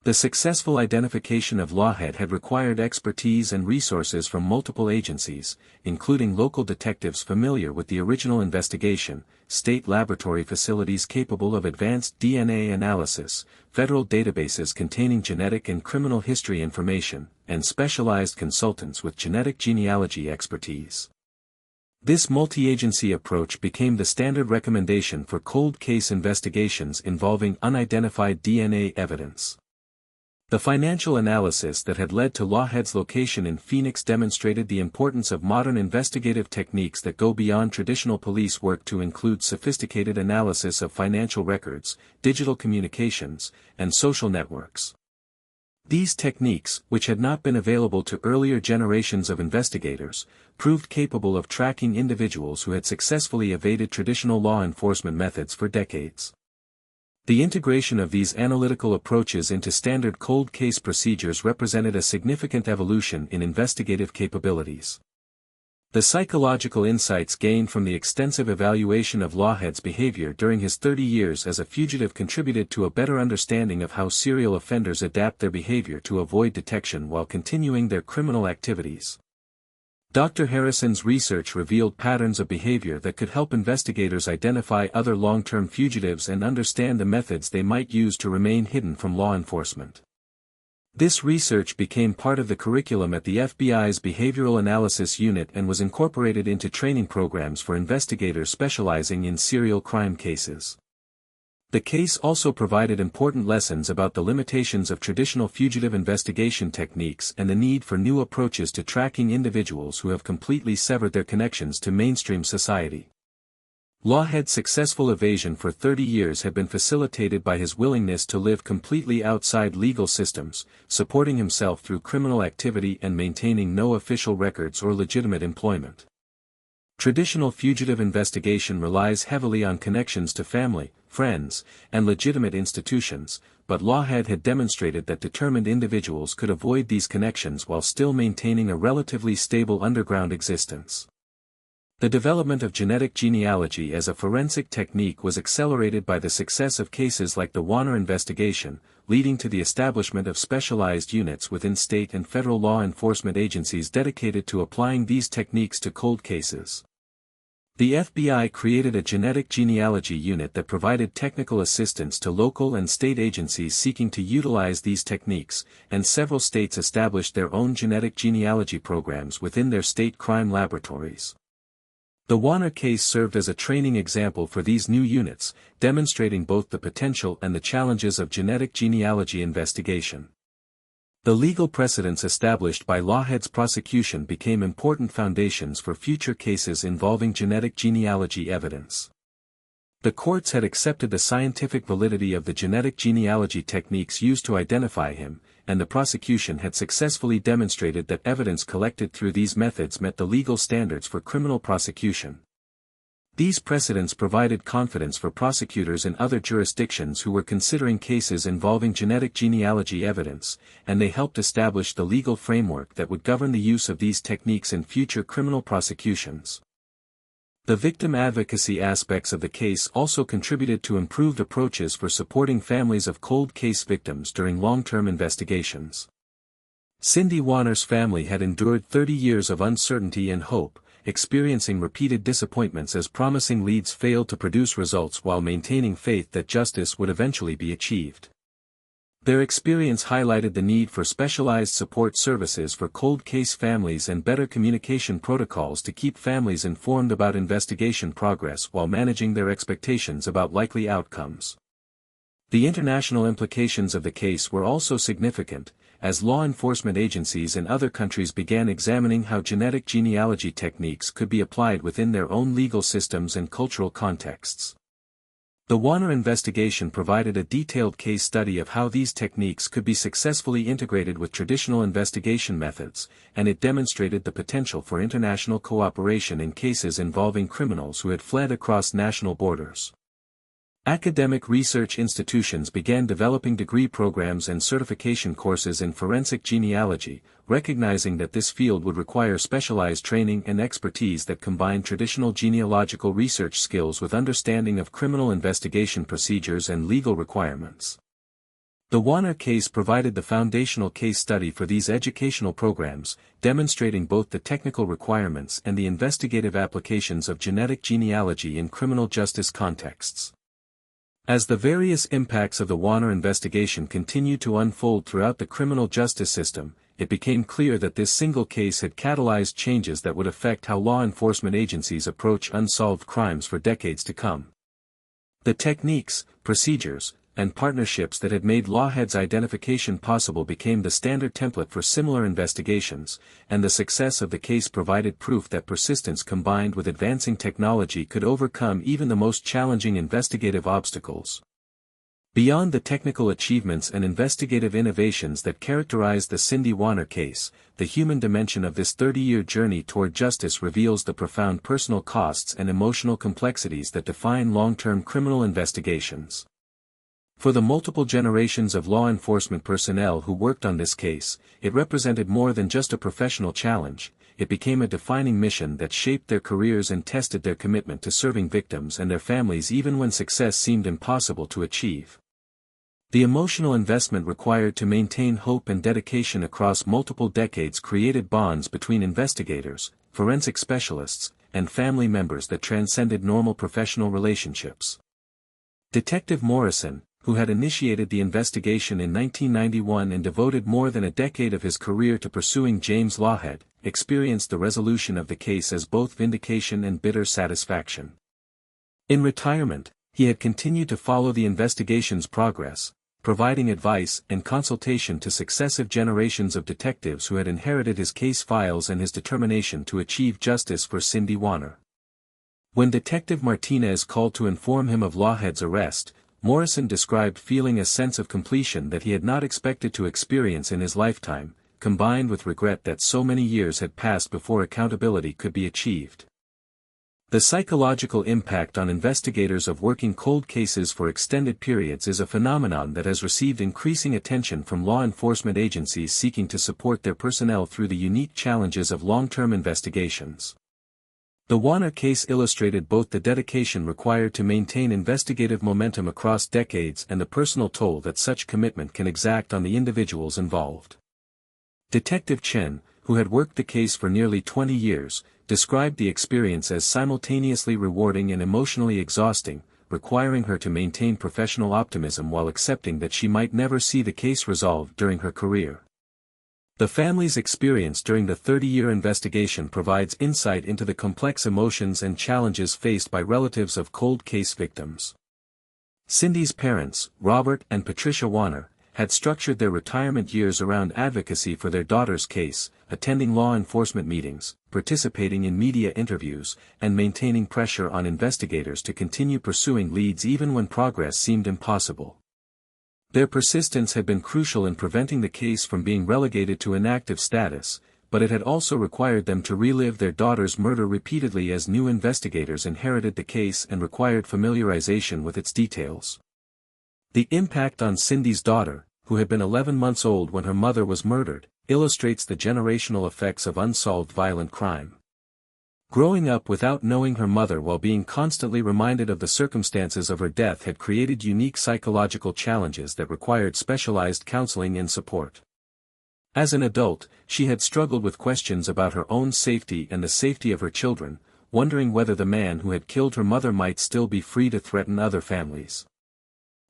The successful identification of Lawhead had required expertise and resources from multiple agencies, including local detectives familiar with the original investigation, state laboratory facilities capable of advanced DNA analysis, federal databases containing genetic and criminal history information, and specialized consultants with genetic genealogy expertise. This multi-agency approach became the standard recommendation for cold case investigations involving unidentified DNA evidence. The financial analysis that had led to Lawhead's location in Phoenix demonstrated the importance of modern investigative techniques that go beyond traditional police work to include sophisticated analysis of financial records, digital communications, and social networks. These techniques, which had not been available to earlier generations of investigators, proved capable of tracking individuals who had successfully evaded traditional law enforcement methods for decades. The integration of these analytical approaches into standard cold case procedures represented a significant evolution in investigative capabilities. The psychological insights gained from the extensive evaluation of Lawhead's behavior during his 30 years as a fugitive contributed to a better understanding of how serial offenders adapt their behavior to avoid detection while continuing their criminal activities. Dr. Harrison's research revealed patterns of behavior that could help investigators identify other long-term fugitives and understand the methods they might use to remain hidden from law enforcement. This research became part of the curriculum at the FBI's Behavioral Analysis Unit and was incorporated into training programs for investigators specializing in serial crime cases. The case also provided important lessons about the limitations of traditional fugitive investigation techniques and the need for new approaches to tracking individuals who have completely severed their connections to mainstream society. Lawhead's successful evasion for 30 years had been facilitated by his willingness to live completely outside legal systems, supporting himself through criminal activity and maintaining no official records or legitimate employment. Traditional fugitive investigation relies heavily on connections to family, friends, and legitimate institutions, but Lawhead had demonstrated that determined individuals could avoid these connections while still maintaining a relatively stable underground existence. The development of genetic genealogy as a forensic technique was accelerated by the success of cases like the Warner investigation, leading to the establishment of specialized units within state and federal law enforcement agencies dedicated to applying these techniques to cold cases. The FBI created a genetic genealogy unit that provided technical assistance to local and state agencies seeking to utilize these techniques, and several states established their own genetic genealogy programs within their state crime laboratories. The Warner case served as a training example for these new units, demonstrating both the potential and the challenges of genetic genealogy investigation. The legal precedents established by Lawhead's prosecution became important foundations for future cases involving genetic genealogy evidence. The courts had accepted the scientific validity of the genetic genealogy techniques used to identify him, and the prosecution had successfully demonstrated that evidence collected through these methods met the legal standards for criminal prosecution. These precedents provided confidence for prosecutors in other jurisdictions who were considering cases involving genetic genealogy evidence, and they helped establish the legal framework that would govern the use of these techniques in future criminal prosecutions. The victim advocacy aspects of the case also contributed to improved approaches for supporting families of cold case victims during long-term investigations. Cindy Warner's family had endured 30 years of uncertainty and hope, experiencing repeated disappointments as promising leads failed to produce results while maintaining faith that justice would eventually be achieved. Their experience highlighted the need for specialized support services for cold case families and better communication protocols to keep families informed about investigation progress while managing their expectations about likely outcomes. The international implications of the case were also significant, as law enforcement agencies in other countries began examining how genetic genealogy techniques could be applied within their own legal systems and cultural contexts. The Warner investigation provided a detailed case study of how these techniques could be successfully integrated with traditional investigation methods, and it demonstrated the potential for international cooperation in cases involving criminals who had fled across national borders. Academic research institutions began developing degree programs and certification courses in forensic genealogy, recognizing that this field would require specialized training and expertise that combined traditional genealogical research skills with understanding of criminal investigation procedures and legal requirements. The Warner case provided the foundational case study for these educational programs, demonstrating both the technical requirements and the investigative applications of genetic genealogy in criminal justice contexts. As the various impacts of the Warner investigation continued to unfold throughout the criminal justice system, it became clear that this single case had catalyzed changes that would affect how law enforcement agencies approach unsolved crimes for decades to come. The techniques, procedures, and partnerships that had made lawheads' identification possible became the standard template for similar investigations, and the success of the case provided proof that persistence combined with advancing technology could overcome even the most challenging investigative obstacles. Beyond the technical achievements and investigative innovations that characterized the Cindy Warner case, the human dimension of this 30-year journey toward justice reveals the profound personal costs and emotional complexities that define long-term criminal investigations. For the multiple generations of law enforcement personnel who worked on this case, it represented more than just a professional challenge, it became a defining mission that shaped their careers and tested their commitment to serving victims and their families even when success seemed impossible to achieve. The emotional investment required to maintain hope and dedication across multiple decades created bonds between investigators, forensic specialists, and family members that transcended normal professional relationships. Detective Morrison, who had initiated the investigation in 1991 and devoted more than a decade of his career to pursuing James Lawhead, experienced the resolution of the case as both vindication and bitter satisfaction. In retirement, he had continued to follow the investigation's progress, providing advice and consultation to successive generations of detectives who had inherited his case files and his determination to achieve justice for Cindy Warner. When Detective Martinez called to inform him of Lawhead's arrest, Morrison described feeling a sense of completion that he had not expected to experience in his lifetime, combined with regret that so many years had passed before accountability could be achieved. The psychological impact on investigators of working cold cases for extended periods is a phenomenon that has received increasing attention from law enforcement agencies seeking to support their personnel through the unique challenges of long-term investigations. The Warner case illustrated both the dedication required to maintain investigative momentum across decades and the personal toll that such commitment can exact on the individuals involved. Detective Chen, who had worked the case for nearly 20 years, described the experience as simultaneously rewarding and emotionally exhausting, requiring her to maintain professional optimism while accepting that she might never see the case resolved during her career. The family's experience during the 30-year investigation provides insight into the complex emotions and challenges faced by relatives of cold case victims. Cindy's parents, Robert and Patricia Warner, had structured their retirement years around advocacy for their daughter's case, attending law enforcement meetings, participating in media interviews, and maintaining pressure on investigators to continue pursuing leads even when progress seemed impossible. Their persistence had been crucial in preventing the case from being relegated to inactive status, but it had also required them to relive their daughter's murder repeatedly as new investigators inherited the case and required familiarization with its details. The impact on Cindy's daughter, who had been 11 months old when her mother was murdered, illustrates the generational effects of unsolved violent crime. Growing up without knowing her mother while being constantly reminded of the circumstances of her death had created unique psychological challenges that required specialized counseling and support. As an adult, she had struggled with questions about her own safety and the safety of her children, wondering whether the man who had killed her mother might still be free to threaten other families.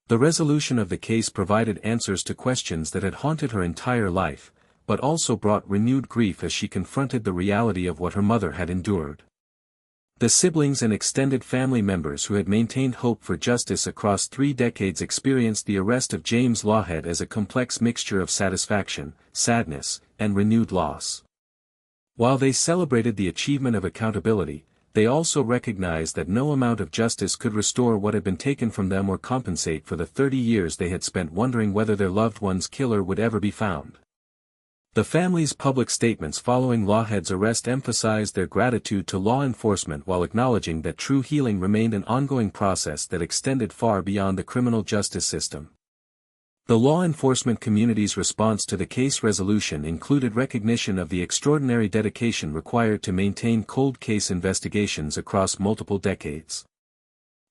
The resolution of the case provided answers to questions that had haunted her entire life, but also brought renewed grief as she confronted the reality of what her mother had endured. The siblings and extended family members who had maintained hope for justice across 3 decades experienced the arrest of James Lawhead as a complex mixture of satisfaction, sadness, and renewed loss. While they celebrated the achievement of accountability, they also recognized that no amount of justice could restore what had been taken from them or compensate for the 30 years they had spent wondering whether their loved one's killer would ever be found. The family's public statements following Lawhead's arrest emphasized their gratitude to law enforcement while acknowledging that true healing remained an ongoing process that extended far beyond the criminal justice system. The law enforcement community's response to the case resolution included recognition of the extraordinary dedication required to maintain cold case investigations across multiple decades.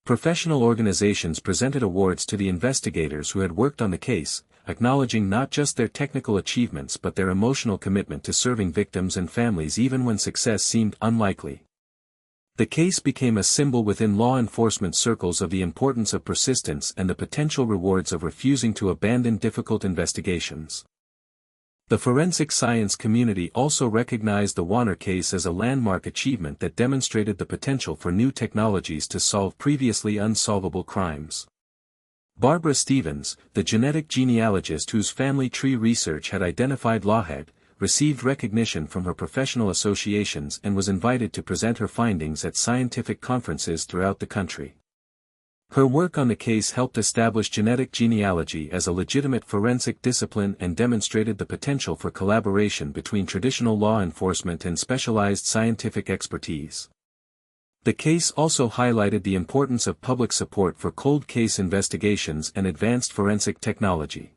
Professional organizations presented awards to the investigators who had worked on the case, acknowledging not just their technical achievements but their emotional commitment to serving victims and families even when success seemed unlikely. The case became a symbol within law enforcement circles of the importance of persistence and the potential rewards of refusing to abandon difficult investigations. The forensic science community also recognized the Warner case as a landmark achievement that demonstrated the potential for new technologies to solve previously unsolvable crimes. Barbara Stevens, the genetic genealogist whose family tree research had identified Lawhead, received recognition from her professional associations and was invited to present her findings at scientific conferences throughout the country. Her work on the case helped establish genetic genealogy as a legitimate forensic discipline and demonstrated the potential for collaboration between traditional law enforcement and specialized scientific expertise. The case also highlighted the importance of public support for cold case investigations and advanced forensic technology.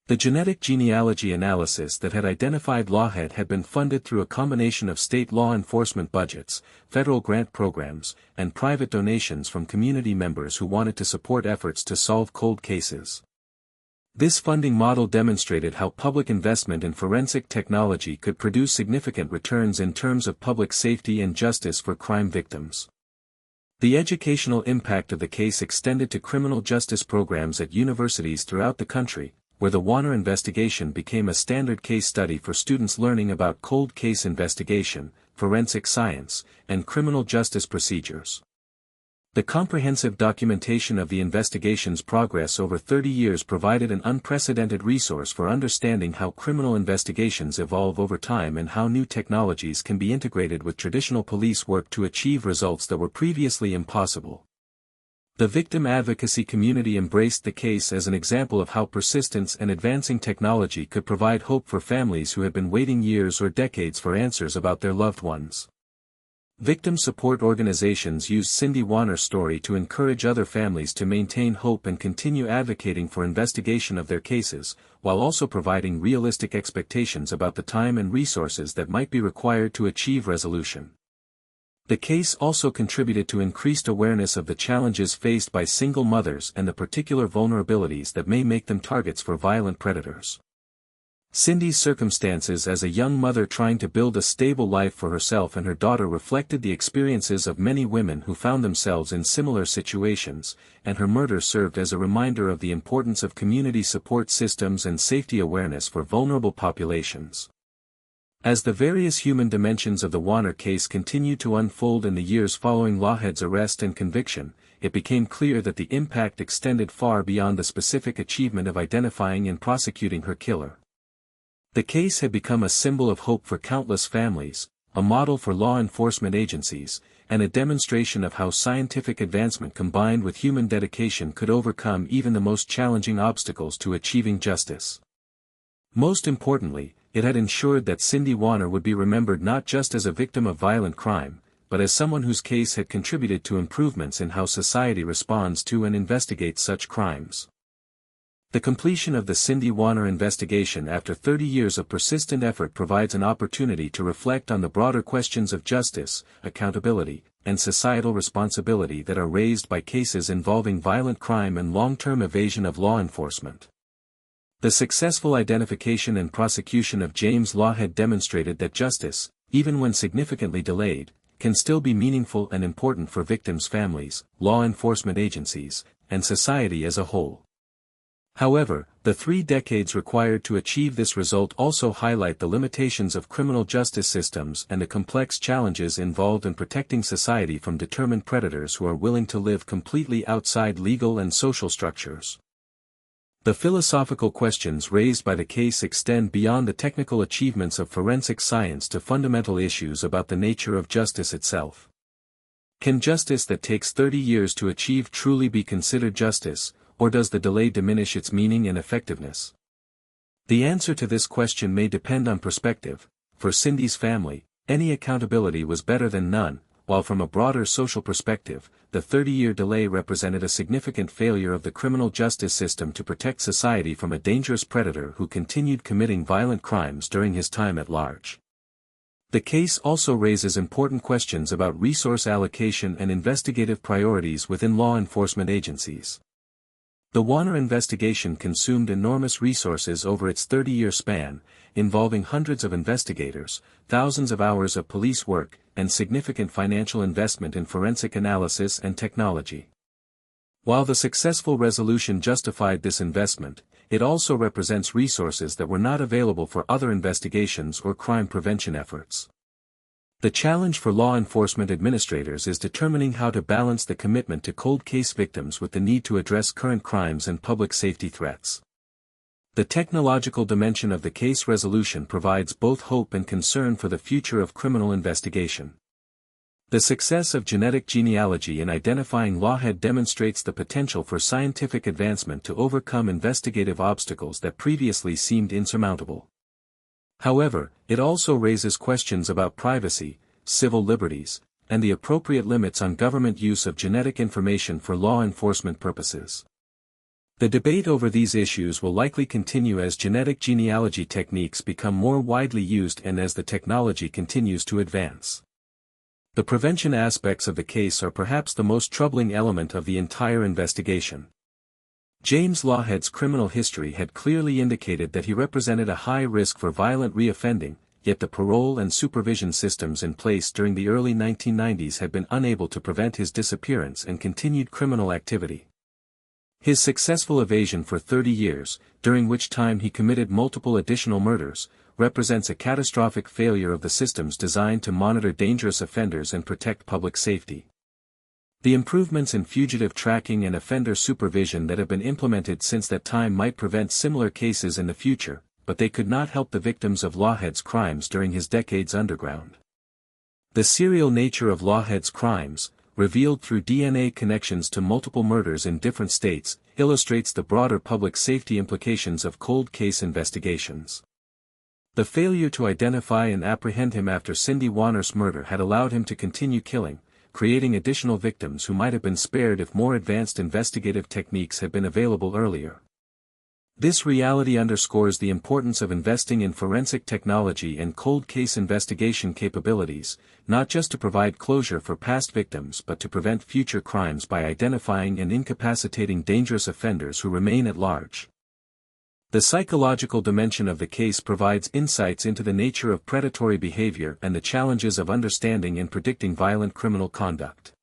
The genetic genealogy analysis that had identified Lawhead had been funded through a combination of state law enforcement budgets, federal grant programs, and private donations from community members who wanted to support efforts to solve cold cases. This funding model demonstrated how public investment in forensic technology could produce significant returns in terms of public safety and justice for crime victims. The educational impact of the case extended to criminal justice programs at universities throughout the country, where the Warner investigation became a standard case study for students learning about cold case investigation, forensic science, and criminal justice procedures. The comprehensive documentation of the investigation's progress over 30 years provided an unprecedented resource for understanding how criminal investigations evolve over time and how new technologies can be integrated with traditional police work to achieve results that were previously impossible. The victim advocacy community embraced the case as an example of how persistence and advancing technology could provide hope for families who had been waiting years or decades for answers about their loved ones. Victim support organizations used Cindy Warner's story to encourage other families to maintain hope and continue advocating for investigation of their cases, while also providing realistic expectations about the time and resources that might be required to achieve resolution. The case also contributed to increased awareness of the challenges faced by single mothers and the particular vulnerabilities that may make them targets for violent predators. Cindy's circumstances as a young mother trying to build a stable life for herself and her daughter reflected the experiences of many women who found themselves in similar situations, and her murder served as a reminder of the importance of community support systems and safety awareness for vulnerable populations. As the various human dimensions of the Warner case continued to unfold in the years following Lawhead's arrest and conviction, it became clear that the impact extended far beyond the specific achievement of identifying and prosecuting her killer. The case had become a symbol of hope for countless families, a model for law enforcement agencies, and a demonstration of how scientific advancement combined with human dedication could overcome even the most challenging obstacles to achieving justice. Most importantly, it had ensured that Cindy Warner would be remembered not just as a victim of violent crime, but as someone whose case had contributed to improvements in how society responds to and investigates such crimes. The completion of the Cindy Warner investigation after 30 years of persistent effort provides an opportunity to reflect on the broader questions of justice, accountability, and societal responsibility that are raised by cases involving violent crime and long-term evasion of law enforcement. The successful identification and prosecution of James Lawhead demonstrated that justice, even when significantly delayed, can still be meaningful and important for victims' families, law enforcement agencies, and society as a whole. However, the 3 decades required to achieve this result also highlight the limitations of criminal justice systems and the complex challenges involved in protecting society from determined predators who are willing to live completely outside legal and social structures. The philosophical questions raised by the case extend beyond the technical achievements of forensic science to fundamental issues about the nature of justice itself. Can justice that takes 30 years to achieve truly be considered justice, or does the delay diminish its meaning and effectiveness? The answer to this question may depend on perspective. For Cindy's family, any accountability was better than none, while from a broader social perspective, the 30-year delay represented a significant failure of the criminal justice system to protect society from a dangerous predator who continued committing violent crimes during his time at large. The case also raises important questions about resource allocation and investigative priorities within law enforcement agencies. The Warner investigation consumed enormous resources over its 30-year span, involving hundreds of investigators, thousands of hours of police work, and significant financial investment in forensic analysis and technology. While the successful resolution justified this investment, it also represents resources that were not available for other investigations or crime prevention efforts. The challenge for law enforcement administrators is determining how to balance the commitment to cold case victims with the need to address current crimes and public safety threats. The technological dimension of the case resolution provides both hope and concern for the future of criminal investigation. The success of genetic genealogy in identifying lawhead demonstrates the potential for scientific advancement to overcome investigative obstacles that previously seemed insurmountable. However, it also raises questions about privacy, civil liberties, and the appropriate limits on government use of genetic information for law enforcement purposes. The debate over these issues will likely continue as genetic genealogy techniques become more widely used and as the technology continues to advance. The prevention aspects of the case are perhaps the most troubling element of the entire investigation. James Lawhead's criminal history had clearly indicated that he represented a high risk for violent reoffending, yet the parole and supervision systems in place during the early 1990s had been unable to prevent his disappearance and continued criminal activity. His successful evasion for 30 years, during which time he committed multiple additional murders, represents a catastrophic failure of the systems designed to monitor dangerous offenders and protect public safety. The improvements in fugitive tracking and offender supervision that have been implemented since that time might prevent similar cases in the future, but they could not help the victims of Lawhead's crimes during his decades underground. The serial nature of Lawhead's crimes, revealed through DNA connections to multiple murders in different states, illustrates the broader public safety implications of cold case investigations. The failure to identify and apprehend him after Cindy Warner's murder had allowed him to continue killing, creating additional victims who might have been spared if more advanced investigative techniques had been available earlier. This reality underscores the importance of investing in forensic technology and cold case investigation capabilities, not just to provide closure for past victims but to prevent future crimes by identifying and incapacitating dangerous offenders who remain at large. The psychological dimension of the case provides insights into the nature of predatory behavior and the challenges of understanding and predicting violent criminal conduct.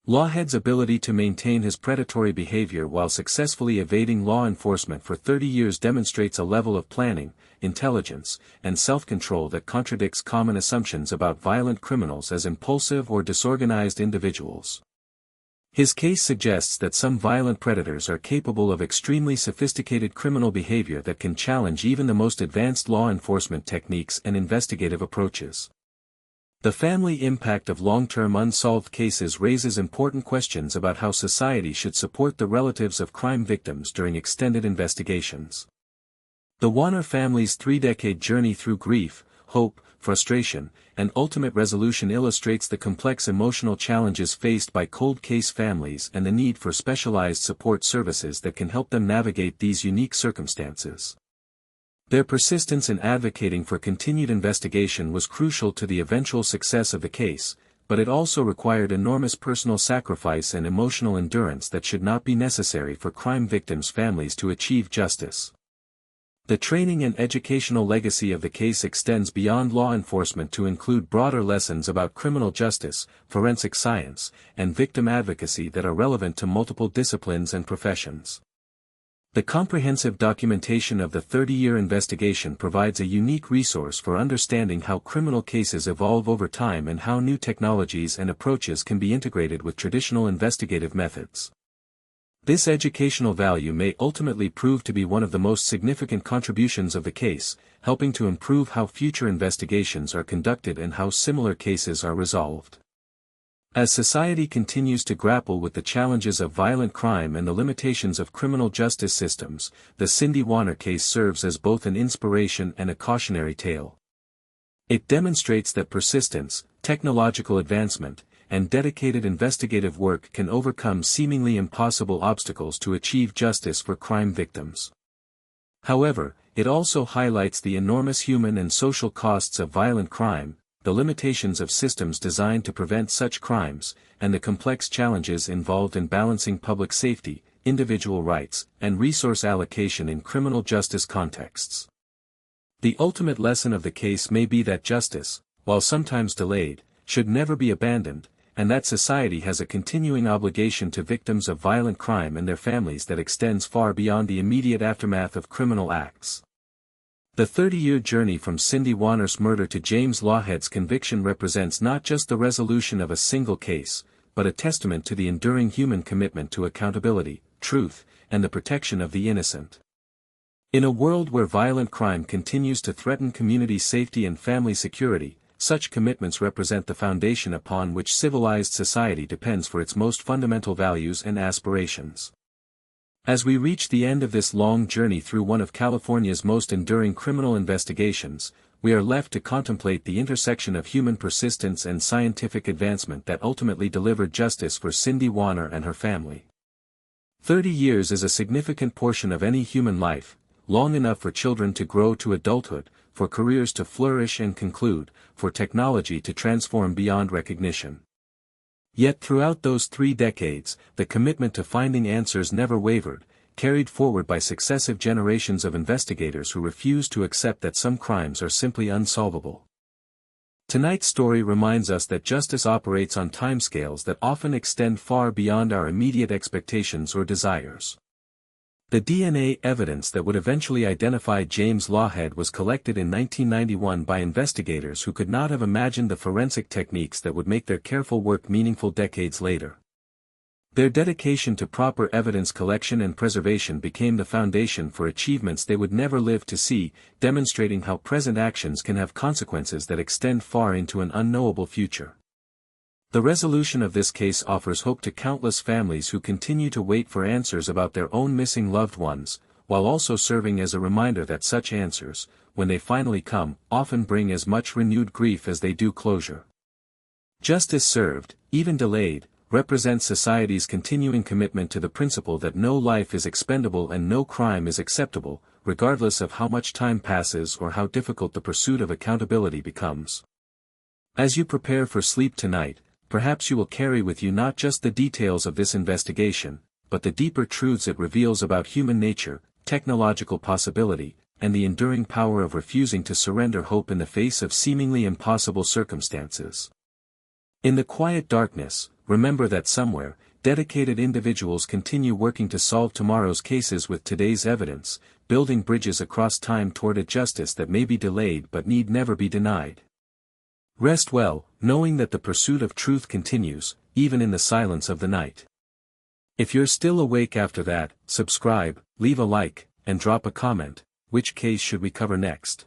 Lawhead's ability to maintain his predatory behavior while successfully evading law enforcement for 30 years demonstrates a level of planning, intelligence, and self-control that contradicts common assumptions about violent criminals as impulsive or disorganized individuals. His case suggests that some violent predators are capable of extremely sophisticated criminal behavior that can challenge even the most advanced law enforcement techniques and investigative approaches. The family impact of long-term unsolved cases raises important questions about how society should support the relatives of crime victims during extended investigations. The Warner family's three-decade journey through grief, hope, frustration, and ultimate resolution illustrates the complex emotional challenges faced by cold case families and the need for specialized support services that can help them navigate these unique circumstances. Their persistence in advocating for continued investigation was crucial to the eventual success of the case, but it also required enormous personal sacrifice and emotional endurance that should not be necessary for crime victims' families to achieve justice. The training and educational legacy of the case extends beyond law enforcement to include broader lessons about criminal justice, forensic science, and victim advocacy that are relevant to multiple disciplines and professions. The comprehensive documentation of the 30-year investigation provides a unique resource for understanding how criminal cases evolve over time and how new technologies and approaches can be integrated with traditional investigative methods. This educational value may ultimately prove to be one of the most significant contributions of the case, helping to improve how future investigations are conducted and how similar cases are resolved. As society continues to grapple with the challenges of violent crime and the limitations of criminal justice systems, the Cindy Warner case serves as both an inspiration and a cautionary tale. It demonstrates that persistence, technological advancement, and dedicated investigative work can overcome seemingly impossible obstacles to achieve justice for crime victims. However, it also highlights the enormous human and social costs of violent crime, the limitations of systems designed to prevent such crimes, and the complex challenges involved in balancing public safety, individual rights, and resource allocation in criminal justice contexts. The ultimate lesson of the case may be that justice, while sometimes delayed, should never be abandoned, and that society has a continuing obligation to victims of violent crime and their families that extends far beyond the immediate aftermath of criminal acts. The 30-year journey from Cindy Warner's murder to James Lawhead's conviction represents not just the resolution of a single case, but a testament to the enduring human commitment to accountability, truth, and the protection of the innocent. In a world where violent crime continues to threaten community safety and family security, such commitments represent the foundation upon which civilized society depends for its most fundamental values and aspirations. As we reach the end of this long journey through one of California's most enduring criminal investigations, we are left to contemplate the intersection of human persistence and scientific advancement that ultimately delivered justice for Cindy Warner and her family. 30 years is a significant portion of any human life, long enough for children to grow to adulthood, for careers to flourish and conclude, for technology to transform beyond recognition. Yet throughout those 3 decades, the commitment to finding answers never wavered, carried forward by successive generations of investigators who refuse to accept that some crimes are simply unsolvable. Tonight's story reminds us that justice operates on timescales that often extend far beyond our immediate expectations or desires. The DNA evidence that would eventually identify James Lawhead was collected in 1991 by investigators who could not have imagined the forensic techniques that would make their careful work meaningful decades later. Their dedication to proper evidence collection and preservation became the foundation for achievements they would never live to see, demonstrating how present actions can have consequences that extend far into an unknowable future. The resolution of this case offers hope to countless families who continue to wait for answers about their own missing loved ones, while also serving as a reminder that such answers, when they finally come, often bring as much renewed grief as they do closure. Justice served, even delayed, represents society's continuing commitment to the principle that no life is expendable and no crime is acceptable, regardless of how much time passes or how difficult the pursuit of accountability becomes. As you prepare for sleep tonight, perhaps you will carry with you not just the details of this investigation, but the deeper truths it reveals about human nature, technological possibility, and the enduring power of refusing to surrender hope in the face of seemingly impossible circumstances. In the quiet darkness, remember that somewhere, dedicated individuals continue working to solve tomorrow's cases with today's evidence, building bridges across time toward a justice that may be delayed but need never be denied. Rest well, knowing that the pursuit of truth continues, even in the silence of the night. If you're still awake after that, subscribe, leave a like, and drop a comment. Which case should we cover next?